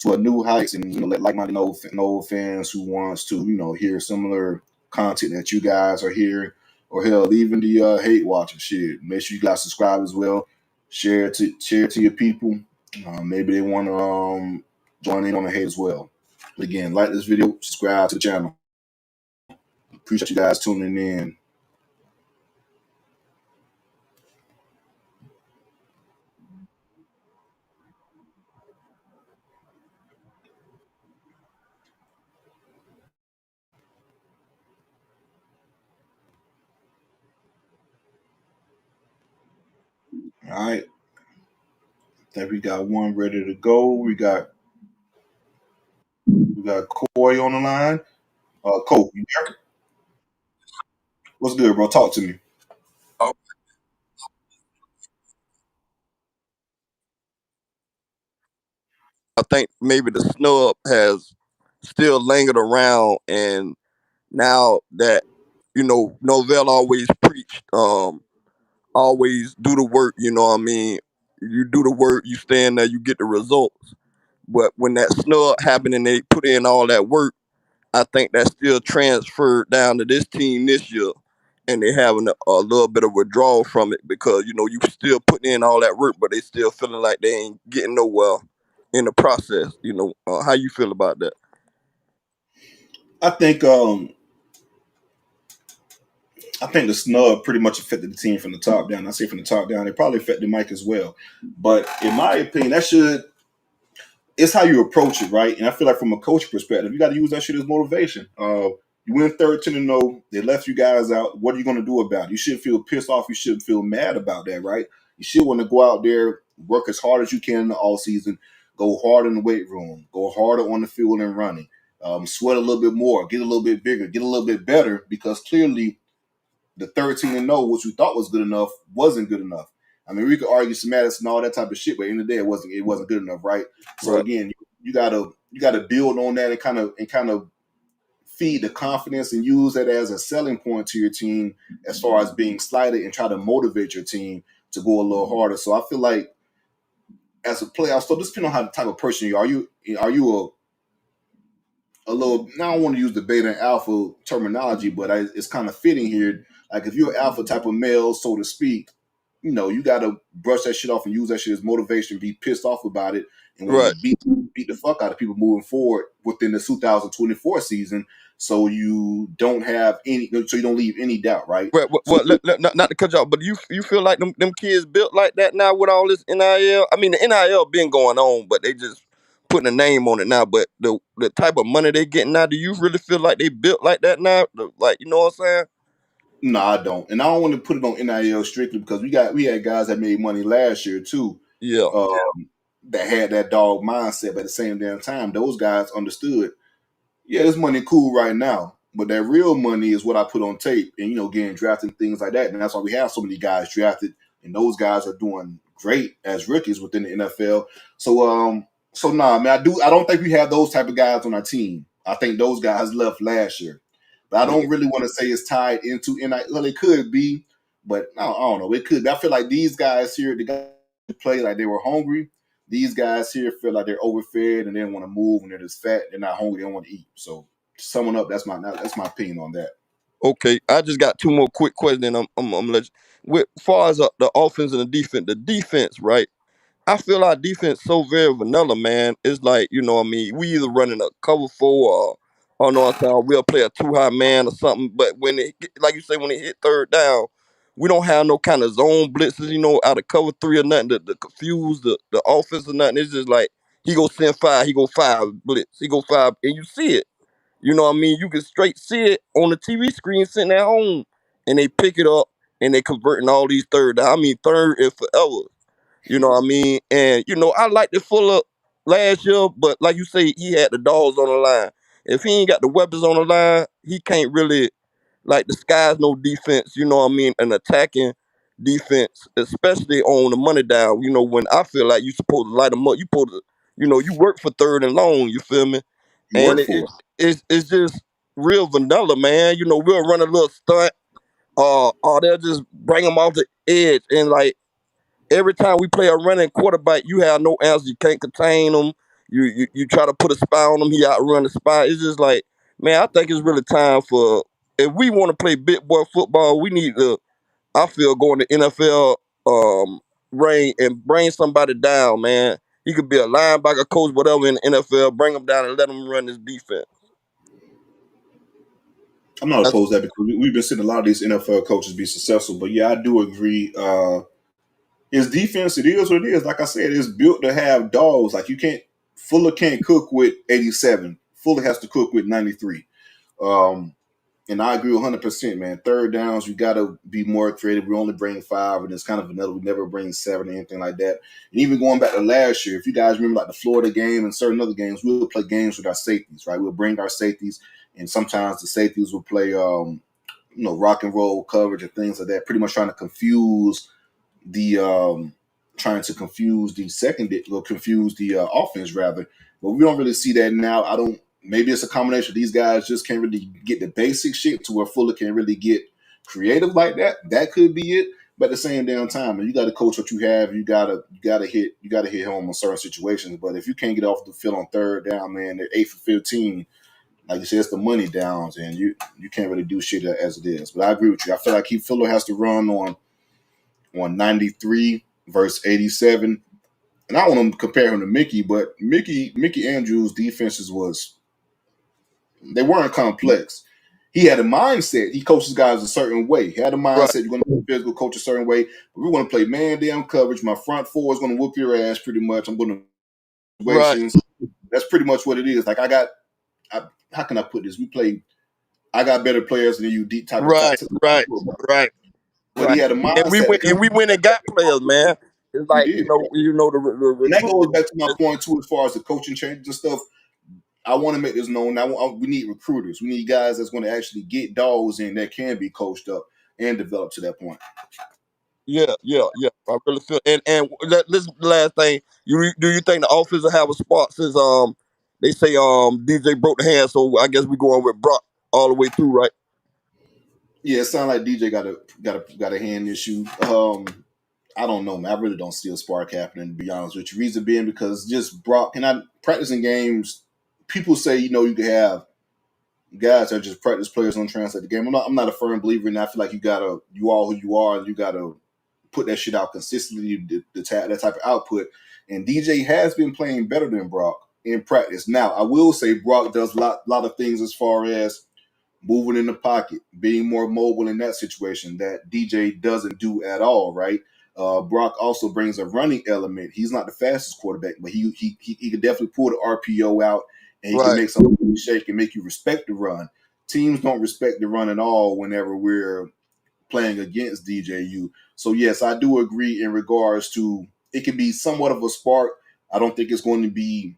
to a new heights, and let like-minded Nole fans who wants to hear similar content that you guys are hearing, or hell, even the hate watching shit. Make sure you guys subscribe as well. Share it to your people. Maybe they want to join in on the hate as well. But again, like this video, subscribe to the channel. Appreciate you guys tuning in. All right. I think we got one ready to go. We got Coy on the line. Cole, you there? What's good, bro? Talk to me. I think maybe the snub has still lingered around, and now that Novell always preached, always do the work. You know what I mean? You do the work, you stand there, you get the results. But when that snub happened and they put in all that work, I think that still transferred down to this team this year, and they having a little bit of withdrawal from it because you still putting in all that work, but they still feeling like they ain't getting nowhere in the process. How you feel about that? I think I think the snub pretty much affected the team from the top down. I say from the top down, it probably affected Mike as well. But in my opinion, that should it's how you approach it, right? And I feel like from a coach perspective, you got to use that shit as motivation. You win 13-0. They left you guys out. What are you going to do about it? You should feel pissed off. You should feel mad about that, right? You should want to go out there, work as hard as you can in the all season, go hard in the weight room, go harder on the field and running, sweat a little bit more, get a little bit bigger, get a little bit better, because clearly the 13-0, which we thought was good enough, wasn't good enough. I mean, we could argue semantics and all that type of shit, but in the day, it wasn't good enough, right? So Right. again, you gotta build on that and kind of feed the confidence and use that as a selling point to your team as far as being slighted and try to motivate your team to go a little harder. So I feel like as a player, so just depending on how the type of person you are. Are you a little? Now I don't want to use the beta and alpha terminology, but it's kind of fitting here. Like if you're an alpha type of male, so to speak, you got to brush that shit off and use that shit as motivation. Be pissed off about it and want to Right. beat the fuck out of people moving forward within the 2024 season. So you don't have any. So you don't leave any doubt, right? Well, well, So well, not to cut you off, but you feel like them kids built like that now with all this NIL? I mean, the NIL been going on, but they just putting a name on it now. But the type of money they getting now, do you really feel like they built like that now? Like, you know what I'm saying? no, I don't, and I don't want to put it on NIL strictly because we had guys that made money last year too. Yeah. That had that dog mindset, but at the same damn time, those guys understood. Yeah, this money cool right now, but that real money is what I put on tape, and getting drafted and things like that, and that's why we have so many guys drafted, and those guys are doing great as rookies within the NFL. So nah, man, I don't think we have those type of guys on our team. I think those guys left last year, but I Yeah. don't really want to say it's tied into NIL. Well, it could be, but I don't know. It could be. I feel like these guys here, the guys who play like they were hungry. These guys here feel like they're overfed and they don't want to move and they're just fat. They're not hungry. They don't want to eat. So, to sum it up, that's my opinion on that. Okay, I just got two more quick questions. And I'm gonna let you. With far as the offense and the defense, right? I feel our defense so very vanilla, man. It's like, you know what I mean, we either running a cover four or know what I'm saying, we'll play a too high man or something. But like you say, when it hit third down, we don't have no kind of zone blitzes, out of cover three or nothing to confuse the offense or nothing. It's just like he go send five, he go five blitz, he go five, and you see it. You know what I mean? You can straight see it on the TV screen sitting at home, and they pick it up and they converting all these third down. I mean, third is forever. You know what I mean? And I liked it Fuller last year, but like you say, he had the dogs on the line. If he ain't got the weapons on the line, he can't really like disguise no defense. You know what I mean? An attacking defense, especially on the money down. When I feel like you supposed to light them up, you supposed to, you work for third and long. You feel me? You And work it, for it us. it's just real vanilla, man. We'll run a little stunt, or they'll just bring them off the edge and like every time we play a running quarterback, you have no answer. You can't contain him. You try to put a spy on him, he outrun the spy. It's just like, man, I think it's really time for if we want to play big boy football, we need to. I feel going to NFL reign and bring somebody down, man. He could be a linebacker coach, whatever in the NFL. Bring him down and let him run his defense. I'm not That's opposed to that because we've been seeing a lot of these NFL coaches be successful. But yeah, I do agree. His defense, it is what it is. Like I said, it's built to have dogs. Like Fuller can't cook with 87. Fuller has to cook with 93. Um, And I agree 100%, man. Third downs, you got to be more creative. We only bring five, and it's kind of vanilla. We never bring seven or anything like that. And even going back to last year, if you guys remember, like the Florida game and certain other games, we'll play games with our safeties, right? We'll bring our safeties, and sometimes the safeties will play, rock and roll coverage and things like that, pretty much the trying to confuse the second or confuse the offense rather. But we don't really see that now. I don't. Maybe it's a combination. These guys just can't really get the basic shit to where Fuller can really get creative like that. That could be it. But at the same damn time, you got to coach what you have. You gotta hit home on certain situations. But if you can't get off the field on third down, man, they're 8 for 15. Like you said, it's the money downs, and you can't really do shit as it is. But I agree with you. I feel like Fuller has to run on 93 versus 87. And I want to compare him to Mickey, but Mickey Andrews' defenses they weren't complex. he had a mindset. He coaches guys a certain way. He had a Right, mindset. You're going to play physical, coach a certain way. But we're going to play man down coverage. My front four is going to whoop your ass pretty much. I'm going to right, situations. That's pretty much what it is. Like how can I put this? We play. I got better players than you. Deep type of right, right, right, but he right. had a And we mindset went because and got players, man. It's we like did. the And that goes recruiting. back to my point too, as far as the coaching changes and stuff. I want to make this known. We need recruiters. We need guys that's going to actually get dogs in that can be coached up and developed to that point. Yeah, yeah, yeah. I really feel. And listen, the last thing, do you think the offense will have a spot since they say DJ broke the hand, so I guess we going with Brock all the way through, right? Yeah, it sounds like DJ got a hand issue. I don't know, man. I really don't see a spark happening, to be honest with you. Reason being because just Brock and I practicing games. People say you can have guys that are just practice players don't translate the game. I'm not a firm believer in that. I feel like you are who you are, and you gotta put that shit out consistently. That type of output. And DJ has been playing better than Brock in practice. Now, I will say Brock does lot of things as far as moving in the pocket, being more mobile in that situation that DJ doesn't do at all, right? Brock also brings a running element. He's not the fastest quarterback, but he can definitely pull the RPO out and he can Right. make something shake and make you respect the run. Teams don't respect the run at all whenever we're playing against DJU. So yes, I do agree in regards to it can be somewhat of a spark. I don't think it's going to be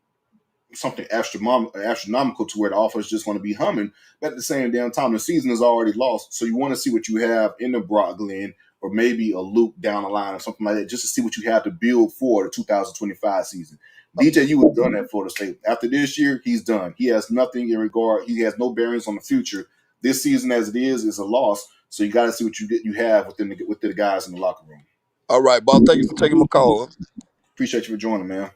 something astronomical to where the offense just want to be humming. But at the same damn time, the season is already lost. So you want to see what you have in the Brock Glenn or maybe a Luke down the line or something like that, just to see what you have to build for the 2025 season. DJU has done that for the state. After this year, he's done. He has nothing in regard. He has no bearings on the future. This season, as it is a loss. So you got to see what you have within the guys in the locker room. All right, boss. Thank you for taking my call. Huh? Appreciate you for joining, man.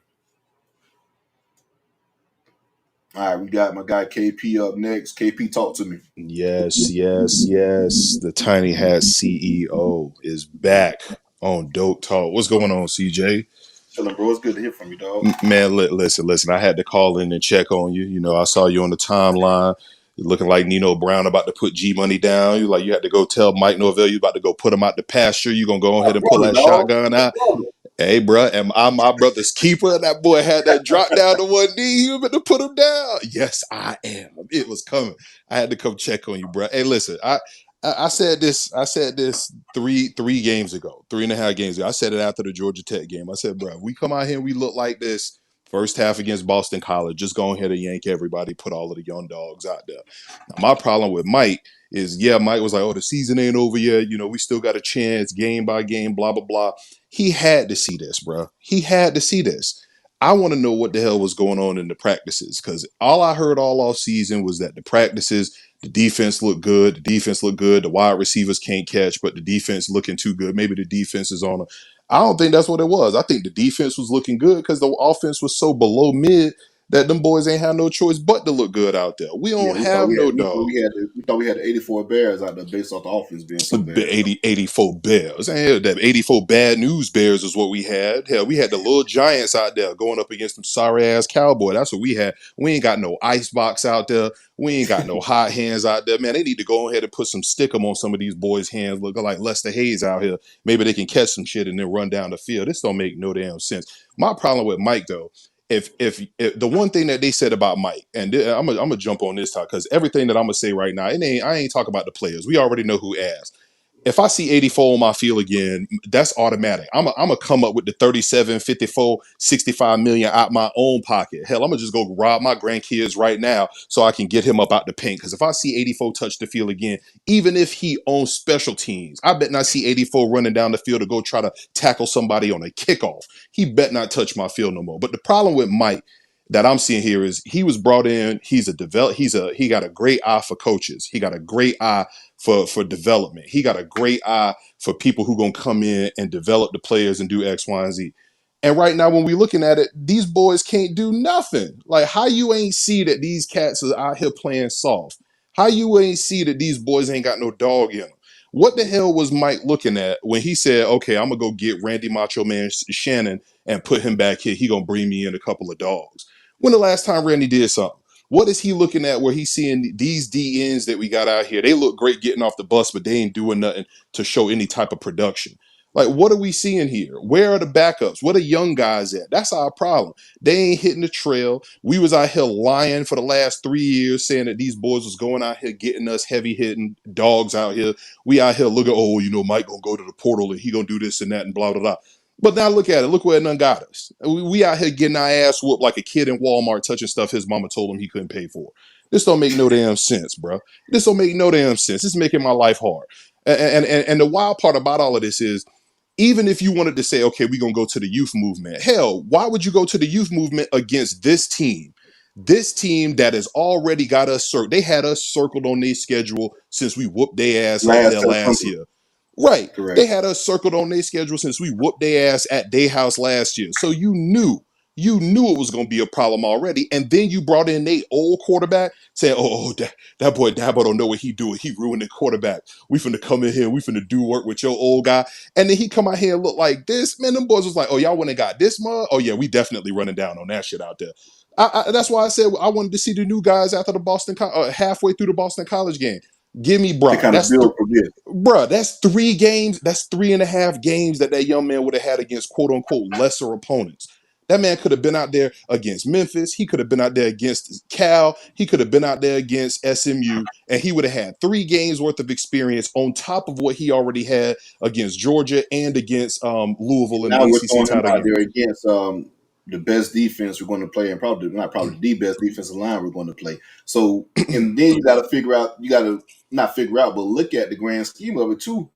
All right, we got my guy KP up next. KP, talk to me. Yes, yes, yes. The Tiny Hat CEO is back on DoakTalk. What's going on, CJ? Chilling, bro. It's good to hear from you, dog. Man, listen. I had to call in and check on you. You know, I saw you on the timeline. You're looking like Nino Brown about to put G Money down. You had to go tell Mike Norvell you about to go put him out the pasture. You gonna go ahead My and pull brother, that dog. shotgun My out. brother. Hey, bro, am I my brother's keeper? That boy had that drop down to one knee. He was about to put him down. Yes, I am. It was coming. I had to come check on you, bro. Hey, listen, I said this. I said this three games ago, 3.5 games ago. I said it after the Georgia Tech game. I said, bro, if we come out here and we look like this first half against Boston College, just go ahead and yank everybody, put all of the young dogs out there. Now, my problem with Mike is, yeah, Mike was like, oh, the season ain't over yet. You know, we still got a chance, game by game, blah blah blah. He had to see this, bro. He had to see this. I want to know what the hell was going on in the practices because all I heard all off season was that the practices, the defense looked good. The defense looked good. The wide receivers can't catch, but the defense looking too good. Maybe the defense is on. I don't think that's what it was. I think the defense was looking good because the offense was so below mid that them boys ain't have no choice but to look good out there. We Yeah, don't have no dog. we thought we had the 84 Bears out there based off the offense being so bad. 84 Bears. That 84 bad news Bears is what we had. Hell, we had the little Giants out there going up against them sorry ass Cowboy. That's what we had. We ain't got no icebox out there. We ain't got no hot hands out there. Man, they need to go ahead and put some stickum on some of these boys' hands, looking like Lester Hayes out here. Maybe they can catch some shit and then run down the field. This don't make no damn sense. My problem with Mike, though, if the one thing that they said about Mike, and I'm gonna jump on this talk because everything that I'm gonna say right now, I ain't talking about the players. We already know who asked. If I see 84 on my field again, that's automatic. I'm gonna come up with the 37, 54, 65 million out my own pocket. Hell, I'm gonna just go rob my grandkids right now so I can get him up out the paint. Because if I see 84 touch the field again, even if he owns special teams, I bet not see 84 running down the field to go try to tackle somebody on a kickoff. He bet not touch my field no more. But the problem with Mike that I'm seeing here is he was brought in. He got a great eye for coaches. He got a great eye for development. He got a great eye for people who gonna come in and develop the players and do X, Y, and Z. And right now, when we looking at it, these boys can't do nothing. Like how you ain't see that these cats are out here playing soft. How you ain't see that these boys ain't got no dog in them. What the hell was Mike looking at when he said, "Okay, I'm gonna go get Randy Macho Man Shannon and put him back here. He gonna bring me in a couple of dogs." When the last time Randy did something? What is he looking at where he's seeing these DNs that we got out here? They look great getting off the bus, but they ain't doing nothing to show any type of production. Like, what are we seeing here? Where are the backups? Where the young guys at? That's our problem. They ain't hitting the trail. We was out here lying for the last 3 years, saying that these boys was going out here getting us heavy hitting dogs out here. We out here looking, oh, Mike gonna go to the portal and he gonna do this and that and blah blah blah. But now look at it. Look where it done got us. We out here getting our ass whooped like a kid in Walmart touching stuff his mama told him he couldn't pay for. This don't make no damn sense, bro. This don't make no damn sense. This is making my life hard. And the wild part about all of this is, even if you wanted to say, okay, we're going to go to the youth movement, hell, why would you go to the youth movement against this team? This team that has already got us circled. They had us circled on their schedule since we whooped their ass out there last year. Right. Correct. They had us circled on their schedule since we whooped their ass at their house last year. So you knew it was going to be a problem already. And then you brought in their old quarterback saying, that boy Dabo don't know what he doing. He ruined the quarterback. We finna come in here. We finna do work with your old guy. And then he come out here and look like this. Man, them boys was like, oh, y'all went and got this mud? Oh, yeah, we definitely running down on that shit out there. That's why I said I wanted to see the new guys after the halfway through the Boston College game. Give me Brock. That's 3 games. That's 3.5 games that young man would have had against quote unquote lesser opponents. That man could have been out there against Memphis. He could have been out there against Cal. He could have been out there against SMU, and he would have had 3 games worth of experience on top of what he already had against Georgia and against Louisville in the ACC title game. There against the best defense we're going to play, and probably the best defensive line we're going to play. So, and then you got to not figure out, but look at the grand scheme of it too.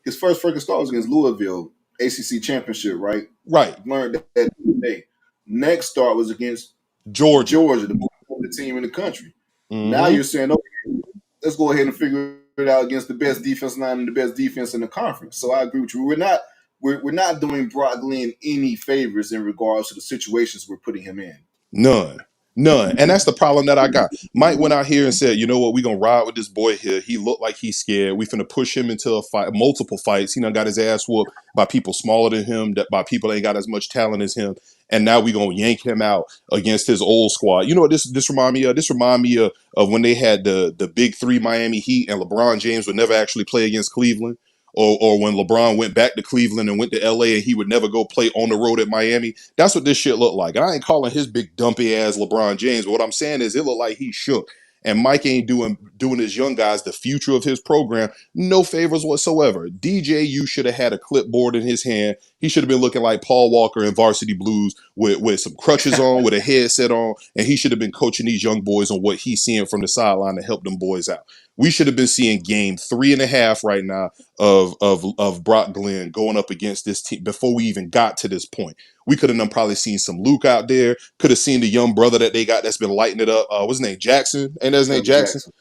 His first freaking start was against Louisville, ACC championship, right? Right. Learned that day. Next start was against Georgia, the most team in the country. Mm-hmm. Now you're saying, okay, let's go ahead and figure it out against the best defense line and the best defense in the conference. So I agree with you. We're not doing Brock Glenn any favors in regards to the situations we're putting him in. None. And that's the problem that I got. Mike went out here and said, you know what, we're going to ride with this boy here. He looked like he's scared. We finna push him into a fight, multiple fights. He done got his ass whooped by people smaller than him, by people that ain't got as much talent as him. And now we going to yank him out against his old squad. You know what this remind me of? This remind me of when they had the big 3 Miami Heat and LeBron James would never actually play against Cleveland. Or when LeBron went back to Cleveland and went to LA and he would never go play on the road at Miami. That's what this shit looked like. I ain't calling his big dumpy ass LeBron James, but what I'm saying is it looked like he shook. And Mike ain't doing his young guys, the future of his program, no favors whatsoever. DJ, you should have had a clipboard in his hand. He should have been looking like Paul Walker in Varsity Blues with some crutches on, with a headset on, and he should have been coaching these young boys on what he's seeing from the sideline to help them boys out. We should have been seeing game 3.5 right now of Brock Glenn going up against this team before we even got to this point. We could have probably seen some Luke out there. Could have seen the young brother that they got that's been lighting it up. What's his name? Jackson? Ain't that his name? Jackson?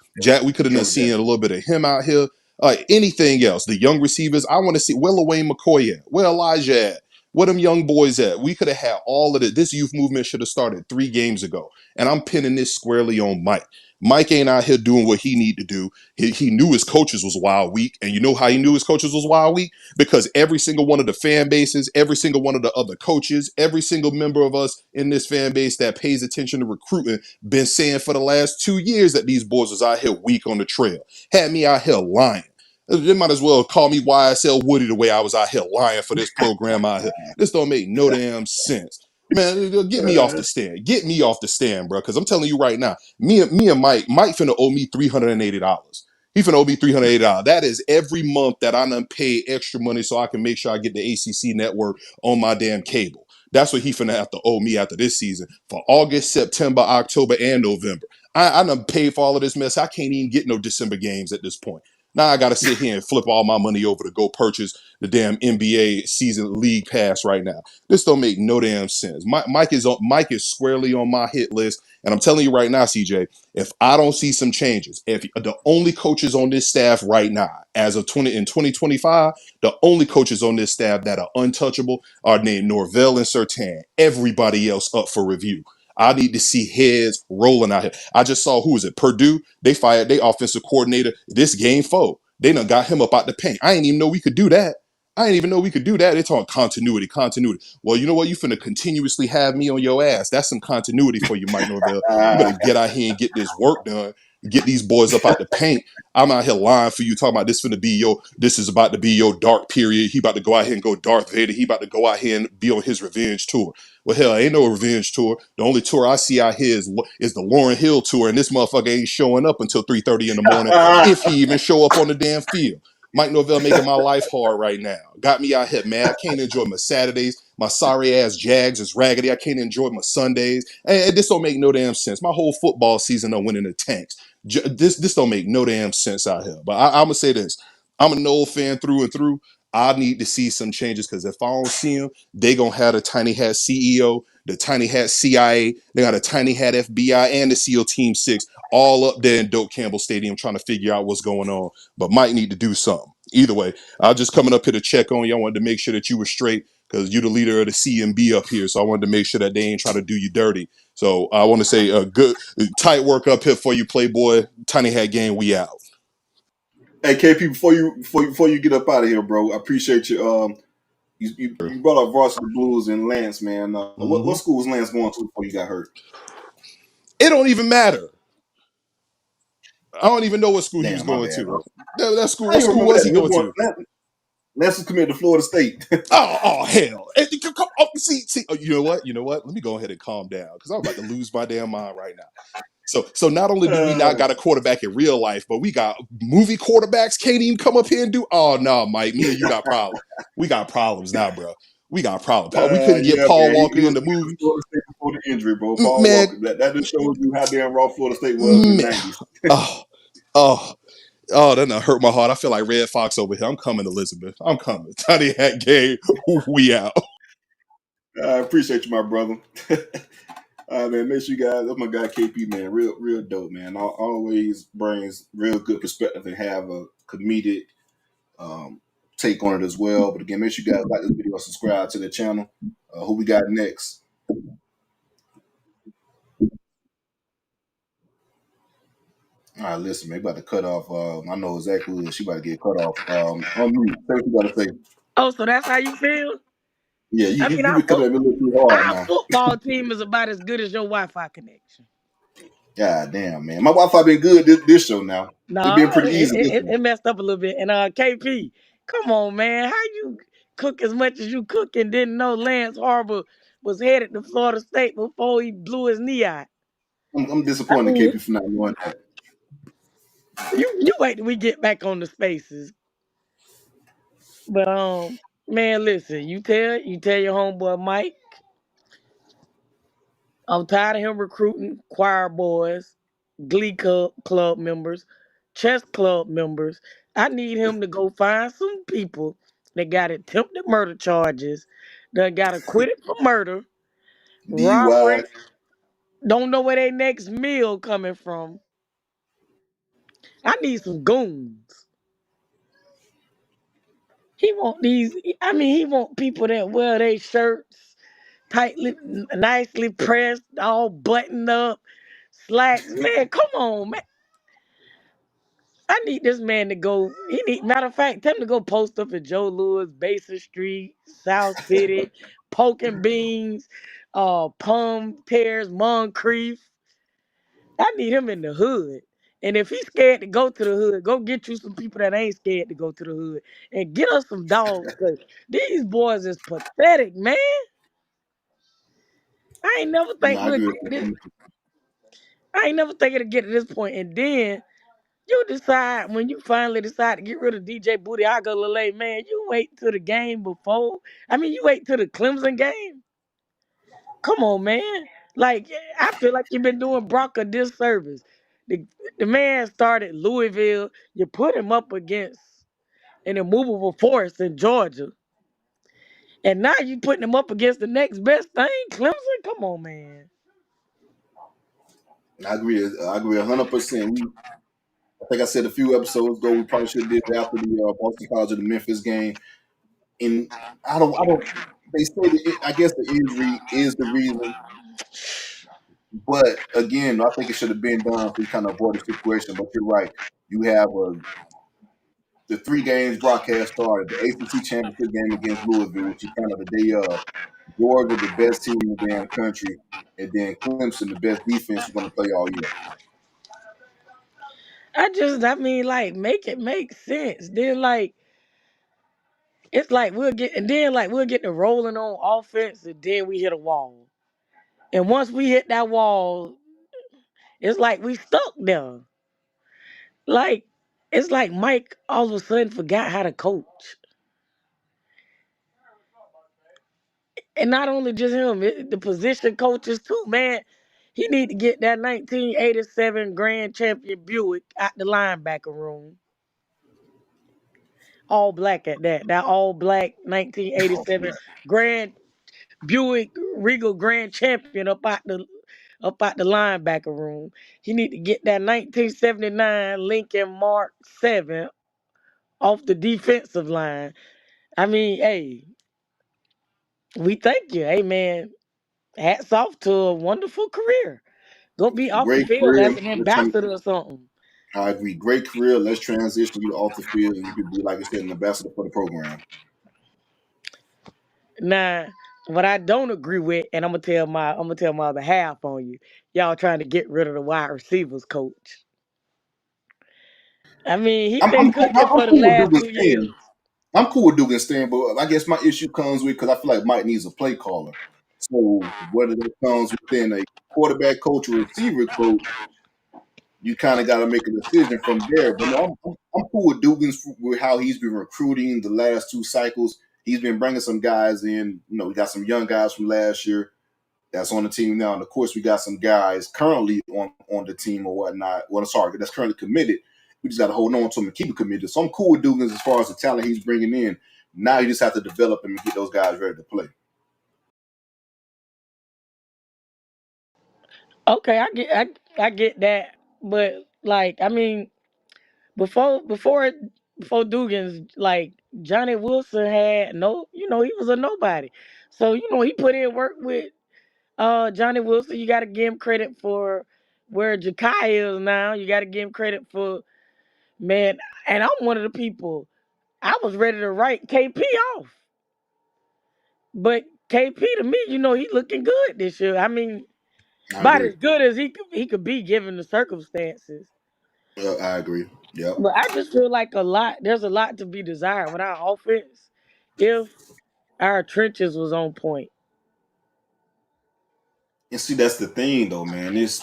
We could have seen a little bit of him out here. Anything else? The young receivers. I want to see where LaWayne McCoy at? Where Elijah at? Where them young boys at? We could have had all of it. This youth movement should have started 3 games ago. And I'm pinning this squarely on Mike. Mike ain't out here doing what he need to do. He knew his coaches was wild weak. And you know how he knew his coaches was wild weak? Because every single one of the fan bases, every single one of the other coaches, every single member of us in this fan base that pays attention to recruiting been saying for the last 2 years that these boys was out here weak on the trail. Had me out here lying. They might as well call me YSL Woody the way I was out here lying for this program out here. This don't make no damn sense. Man, get me off the stand. Get me off the stand, bro. Because I'm telling you right now, me and Mike finna owe me $380. He finna owe me $380. That is every month that I done pay extra money so I can make sure I get the ACC network on my damn cable. That's what he finna have to owe me after this season for August, September, October, and November. I done paid for all of this mess. I can't even get no December games at this point. Now I got to sit here and flip all my money over to go purchase the damn NBA season league pass right now. This don't make no damn sense. Mike is squarely on my hit list, and I'm telling you right now, CJ, if I don't see some changes, if the only coaches on this staff right now, as of 2025, the only coaches on this staff that are untouchable are named Norvell and Surtain. Everybody else up for review. I need to see heads rolling out here. I just saw, who is it? Purdue. They fired their offensive coordinator this game 4. They done got him up out the paint. I didn't even know we could do that. I didn't even know we could do that. It's on continuity, continuity. Well, you know what? You finna continuously have me on your ass. That's some continuity for you, Mike Norvell. You better get out here and get this work done. Get these boys up out the paint. I'm out here lying for you, talking about this is about to be your dark period. He about to go out here and go Darth Vader. He about to go out here and be on his revenge tour. Well, hell, ain't no revenge tour. The only tour I see out here is the Lauryn Hill tour, and this motherfucker ain't showing up until 3:30 in the morning, if he even show up on the damn field. Mike Norvell making my life hard right now. Got me out here mad. I can't enjoy my Saturdays. My sorry ass Jags is raggedy. I can't enjoy my Sundays. And this don't make no damn sense. My whole football season done went in the tanks. This don't make no damn sense out here. But I'm gonna say this: I'm a Noel fan through and through. I need to see some changes because if I don't see them, they gonna have the tiny hat CEO, the tiny hat CIA, they got a tiny hat FBI, and the SEAL Team 6 all up there in Doak Campbell Stadium trying to figure out what's going on. But Mike need to do something. Either way, I was just coming up here to check on you. I wanted to make sure that you were straight because you're the leader of the CMB up here. So I wanted to make sure that they ain't try to do you dirty. So I want to say a good, tight work up here for you, Playboy. Tiny Hat Gang, we out. Hey KP, before you get up out of here, bro, I appreciate you. You brought up Varsity Blues and Lance, man. What Mm-hmm. school was Lance going to before you got hurt? It don't even matter. I don't even know what school he was Damn, my going bad, to. bro. That school. I What didn't school remember was that. he He was going going, to? Lance was committed to Florida State. Oh hell! Come, oh, see. Oh, you know what? You know what? Let me go ahead and calm down because I'm about to lose my damn mind right now. So not only do we not uh, got a quarterback in real life, but we got movie quarterbacks can't even come up here and do. Oh no, Mike, me and you got problems. We got problems now, bro. We got problems. We couldn't get yeah, Paul man. Walker He in was the committed to movie. Florida State before the injury, bro. Paul Man, Walker. That just shows you how damn raw Florida State was in the man. 90s. Oh, oh, oh, that done hurt my heart. I feel like Red Fox over here. I'm coming, Elizabeth. I'm coming. Tiny Hat Game. We out. I appreciate you, my brother. Man, make sure you guys, that's my guy KP, man. Real dope, man. Always brings real good perspective and have a comedic um, take on it as well. But again, make sure you guys like this video, subscribe to the channel. Who we got next? All right, listen, man, about to cut off. I know exactly who it is. She about to get cut off. On mute. Say what you got to say. Oh, so that's how you feel? Yeah, I you mean, you be cutting at me a little too hard our now. football team is about as good as your Wi-Fi connection. God damn, man. My Wi-Fi been good this show now. It been No, pretty it, easy this it, one. it messed up a little bit. And KP, come on, man, how you cook as much as you cook and didn't know Lance Harbor was headed to Florida State before he blew his knee out? I'm I disappointed in mean, KP for not knowing that. you wait till we get back on the spaces. But man, listen, you tell your homeboy Mike, I'm tired of him recruiting choir boys, club members, chess club members. I need him to go find some people that got attempted murder charges, that got acquitted for murder, DUI. robbery, don't know where their next meal coming from. I need some goons. He want people that wear their shirts tightly, nicely pressed, all buttoned up, slacks. Man, come on, man. I need this man to go. Matter of fact, tell him to go post up at Joe Louis, Basin Street, South City, Poking Beans, Palm Terrace, Moncrief. I need him in the hood. And if he's scared to go to the hood, go get you some people that ain't scared to go to the hood and get us some dogs. Cause these boys is pathetic, man. I ain't never No, think I we'll agree. get this. I ain't never think it'll get to this point. And then you decide when you finally decide to get rid of DJ Booty, I go Lele, man, you wait till the game before. You wait till the Clemson game. Come on, man. Like I feel like you've been doing Brock a disservice. The, the man started Louisville. You put him up against an immovable force in Georgia. And now you putting him up against the next best thing, Clemson? Come on, man. I agree. I agree 100%. I think I said a few episodes ago we probably should have did it after the Boston College of the Memphis game. And I don't. They say that I guess the injury is the reason, but again, I think it should have been done to kind of avoid the situation. But you're right. You have the 3 games broadcast started. The ACC championship game against Louisville, which is kind of the day of. Georgia, the best team in the damn country, and then Clemson, the best defense you're going to play all year. I mean, like, make it make sense. Then, like, it's like we'll get the rolling on offense, and then we hit a wall. And once we hit that wall, it's like we stuck there. Like, it's like Mike all of a sudden forgot how to coach. And not only just him, the position coaches too, man. He need to get that 1987 Grand Champion Buick out the linebacker room. All black at that. That all black 1987 Grand Buick Regal Grand Champion up out the linebacker room. He need to get that 1979 Lincoln Mark 7 off the defensive line. I mean, hey, we thank you. Hey, man, hats off to a wonderful career. Go be off the Great field career. as an ambassador or something. I agree. Great career. Let's transition you off the field, and you can be, like I said, an ambassador for the program. Now, what I don't agree with, and I'm gonna tell my other half on you. Y'all trying to get rid of the wide receivers coach. I mean, he I'm, been I'm, cool, cooking I'm for the cool with last Dugan 2 years. staying. I'm cool with Dugan staying, but I guess my issue comes with because I feel like Mike needs a play caller. So whether that comes within a quarterback coach or receiver coach, you kind of got to make a decision from there. But no, I'm cool with Dugan's with how he's been recruiting the last 2 cycles. He's been bringing some guys in. We got some young guys from last year that's on the team now, and of course we got some guys currently on the team or whatnot. Well, sorry, that's currently committed. We just got to hold on to him and keep it committed. So I'm cool with Dugans as far as the talent he's bringing in. Now you just have to develop him and get those guys ready to play. Okay, I get that, but like, I mean, before before before Dugans, like Johnny Wilson had no, he was a nobody. So he put in work with Johnny Wilson. You got to give him credit for where Jakai is now. You got to give him credit for, man. And I'm one of the people. I was ready to write KP off, but KP to me, he looking good this year. I mean, I about agree. as good as he could be given the circumstances. I agree. Yep. But I just feel like there's a lot to be desired with our offense if our trenches was on point. And see, that's the thing, though, man. You're It's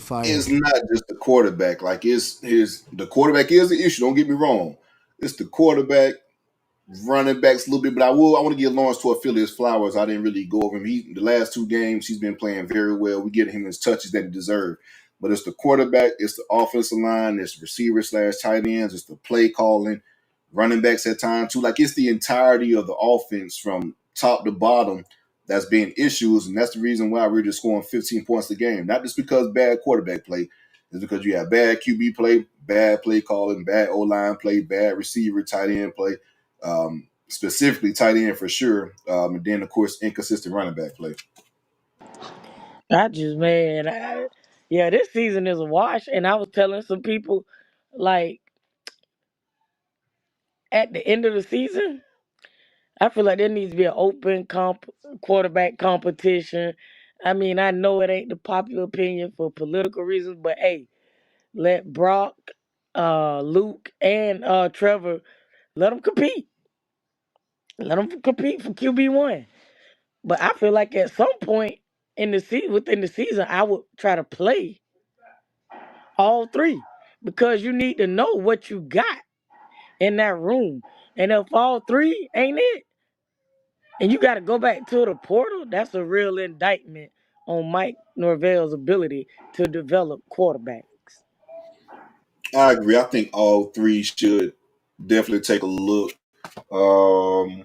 fired. not just the quarterback. Like the quarterback is the issue. Don't get me wrong. It's the quarterback, running backs a little bit, but I want to give Lawrence to his flowers. I didn't really go over him. The last 2 games he's been playing very well. We get him his touches that he deserved. But it's the quarterback, it's the offensive line, it's receiver / tight ends, it's the play calling, running backs at times too. Like it's the entirety of the offense from top to bottom that's being issues, and that's the reason why we're just scoring 15 points a game. Not just because bad quarterback play, it's because you have bad QB play, bad play calling, bad O line play, bad receiver, tight end play. Specifically tight end for sure, and then of course inconsistent running back play. I just, man, yeah, this season is a wash. And I was telling some people, like, at the end of the season, I feel like there needs to be an open quarterback competition. I mean, I know it ain't the popular opinion for political reasons, but hey, let Brock, Luke, and Trevor, let them compete. Let them compete for QB1. But I feel like at some point within the season, I would try to play all three because you need to know what you got in that room. And if all three ain't it, and you got to go back to the portal, that's a real indictment on Mike Norvell's ability to develop quarterbacks. I agree. I think all three should definitely take a look um,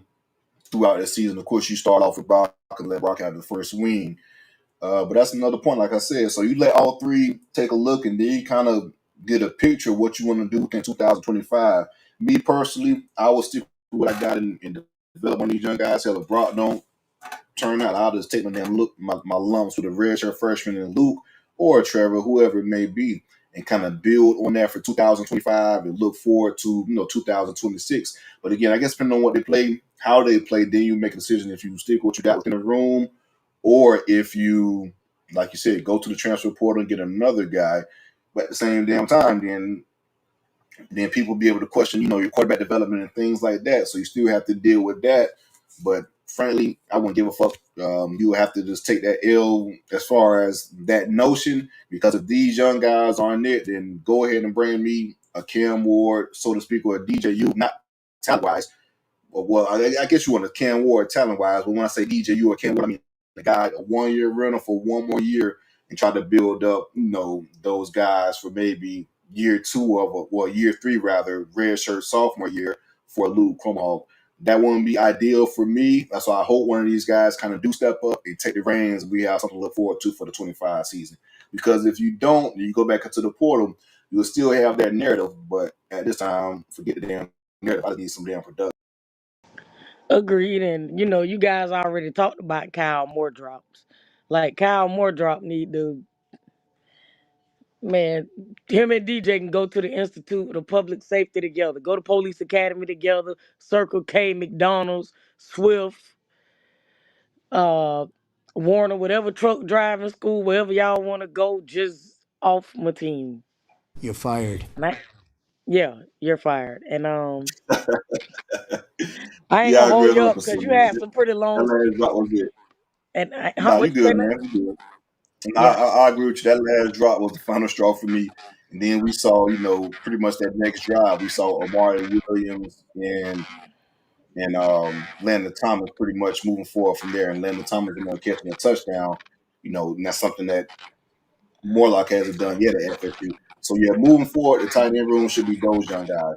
throughout the season. Of course, you start off with Brock and let Brock have the first wing. But that's another point, like I said. So you let all three take a look, and then you kind of get a picture of what you want to do in 2025. Me personally, I will stick with what I got in develop one of these young guys. Hell, if Brock don't turn out, I'll just take my damn look, my lumps with a redshirt freshman and Luke or Trevor, whoever it may be, and kind of build on that for 2025 and look forward to 2026. But again, I guess depending on what they play, how they play, then you make a decision if you stick with what you got within the room, or if you, like you said, go to the transfer portal and get another guy. But at the same damn time, then people be able to question, your quarterback development and things like that. So you still have to deal with that. But frankly, I wouldn't give a fuck. You would have to just take that L as far as that notion, because if these young guys aren't it, then go ahead and bring me a Cam Ward, so to speak, or a DJU, not talent wise. Well, I guess you want a Cam Ward talent wise, but when I say DJU or Cam Ward, I mean the guy, a 1 year rental for one more year, and try to build up, those guys for maybe year two year three rather, redshirt sophomore year for Luke Cromwell. That wouldn't be ideal for me. That's why I hope one of these guys kind of do step up and take the reins. We have something to look forward to for the 25 season. Because if you don't, and you go back into the portal, you'll still have that narrative. But at this time, forget the damn narrative. I need some damn production. Agreed. And you guys already talked about Kyle Moore drops. Like Kyle Moore drop need to, man, him and DJ can go to the Institute of Public Safety together, go to Police Academy together, Circle K, McDonald's, Swift, uh, Warner, whatever truck driving school, wherever y'all want to go, just off my team. You're fired. Yeah, you're fired. And I ain't Yeah, I gonna agree hold you 100%. up because you had some pretty That long last speeches. drop was good. And Nah, you what you say good, now? man. You good. And Yeah. I agree with you. That last drop was the final straw for me. And then we saw, pretty much that next drive, we saw Amari Williams and Landon Thomas pretty much moving forward from there. And Landon Thomas catching a touchdown, and that's something that Morlock hasn't done yet at FSU. So yeah, moving forward, the tight end room should be those young guys.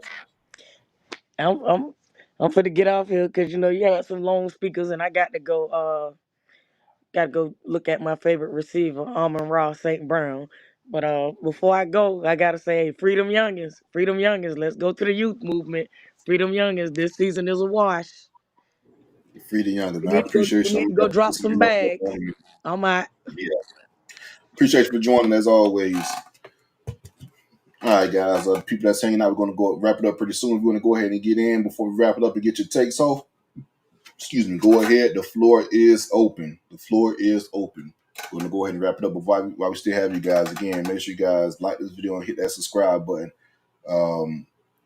I'm finna get off here because you had some long speakers and I got to go look at my favorite receiver, Amon Ross St. Brown. But before I go, I gotta say, freedom youngins, freedom youngins. Let's go to the youth movement. Freedom youngins. This season is a wash. Free the youngest, We man. I need to go. appreciate We you. need I'm to go definitely drop some listening up bags. on you. I'm out. Yeah. Appreciate you for joining as always. All right, guys. People that's hanging out, we're going to go wrap it up pretty soon. We're going to go ahead and get in before we wrap it up and get your takes off. Excuse me. Go ahead. The floor is open. The floor is open. We're going to go ahead and wrap it up. But while we still have you guys, again, make sure you guys like this video and hit that subscribe button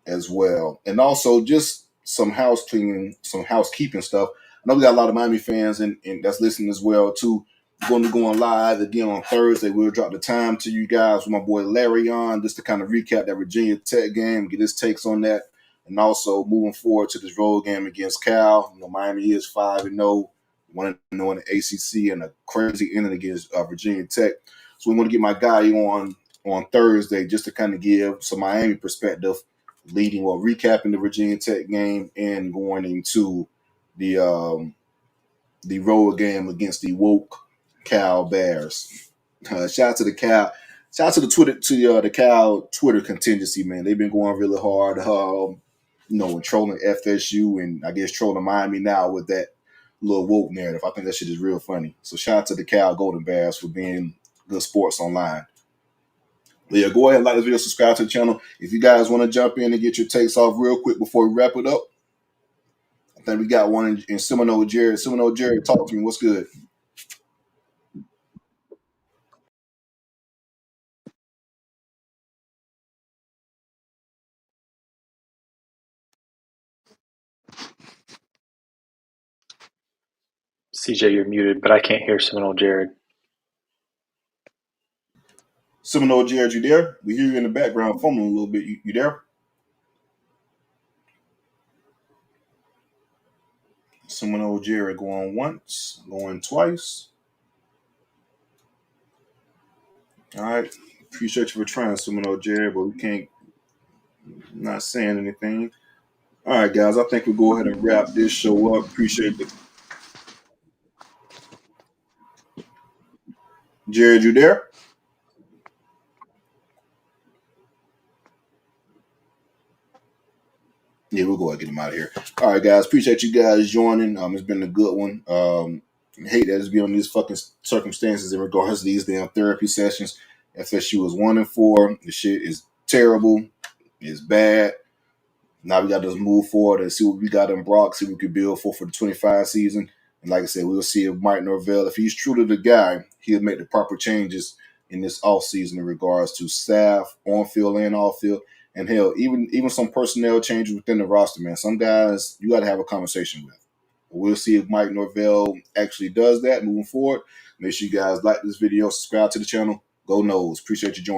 as well. And also just some house cleaning, some housekeeping stuff. I know we got a lot of Miami fans and that's listening as well too. We're going to be going live again on Thursday. We'll drop the time to you guys with my boy Larry on, just to kind of recap that Virginia Tech game, get his takes on that, and also moving forward to this road game against Cal. Miami is 5-0, 1-0 in the ACC, and a crazy inning against Virginia Tech. So we want to get my guy on Thursday just to kind of give some Miami perspective, leading or recapping the Virginia Tech game and going into the road game against the woke Cal Bears. Shout out to the Cal. Shout out to the the Cal Twitter contingency, man. They've been going really hard, and trolling FSU and I guess trolling Miami now with that little woke narrative. I think that shit is real funny. So shout out to the Cal Golden Bears for being good sports online. But yeah, go ahead and like this video, subscribe to the channel. If you guys want to jump in and get your takes off real quick before we wrap it up, I think we got one in Seminole Jared. Seminole Jared, talk to me. What's good? CJ, you're muted, but I can't hear Seminole Jared. Seminole Jared, you there? We hear you in the background fumbling a little bit. You there? Seminole Jared going once, going twice. All right. Appreciate you for trying, Seminole Jared, but we can't, not saying anything. All right, guys, I think we'll go ahead and wrap this show up. Appreciate it. Jared, you there? Yeah, we'll go ahead and get him out of here. All right, guys. Appreciate you guys joining. It's been a good one. Hate that it's been on these fucking circumstances in regards to these damn therapy sessions. FSU is 1-4. The shit is terrible. It's bad. Now we got to just move forward and see what we got in Brock, see what we can build for the 25 season. And like I said, we'll see if Mike Norvell, if he's true to the guy, he'll make the proper changes in this offseason in regards to staff, on field and off field. And hell, even some personnel changes within the roster, man. Some guys you got to have a conversation with. We'll see if Mike Norvell actually does that moving forward. Make sure you guys like this video, subscribe to the channel. Go Noles. Appreciate you joining.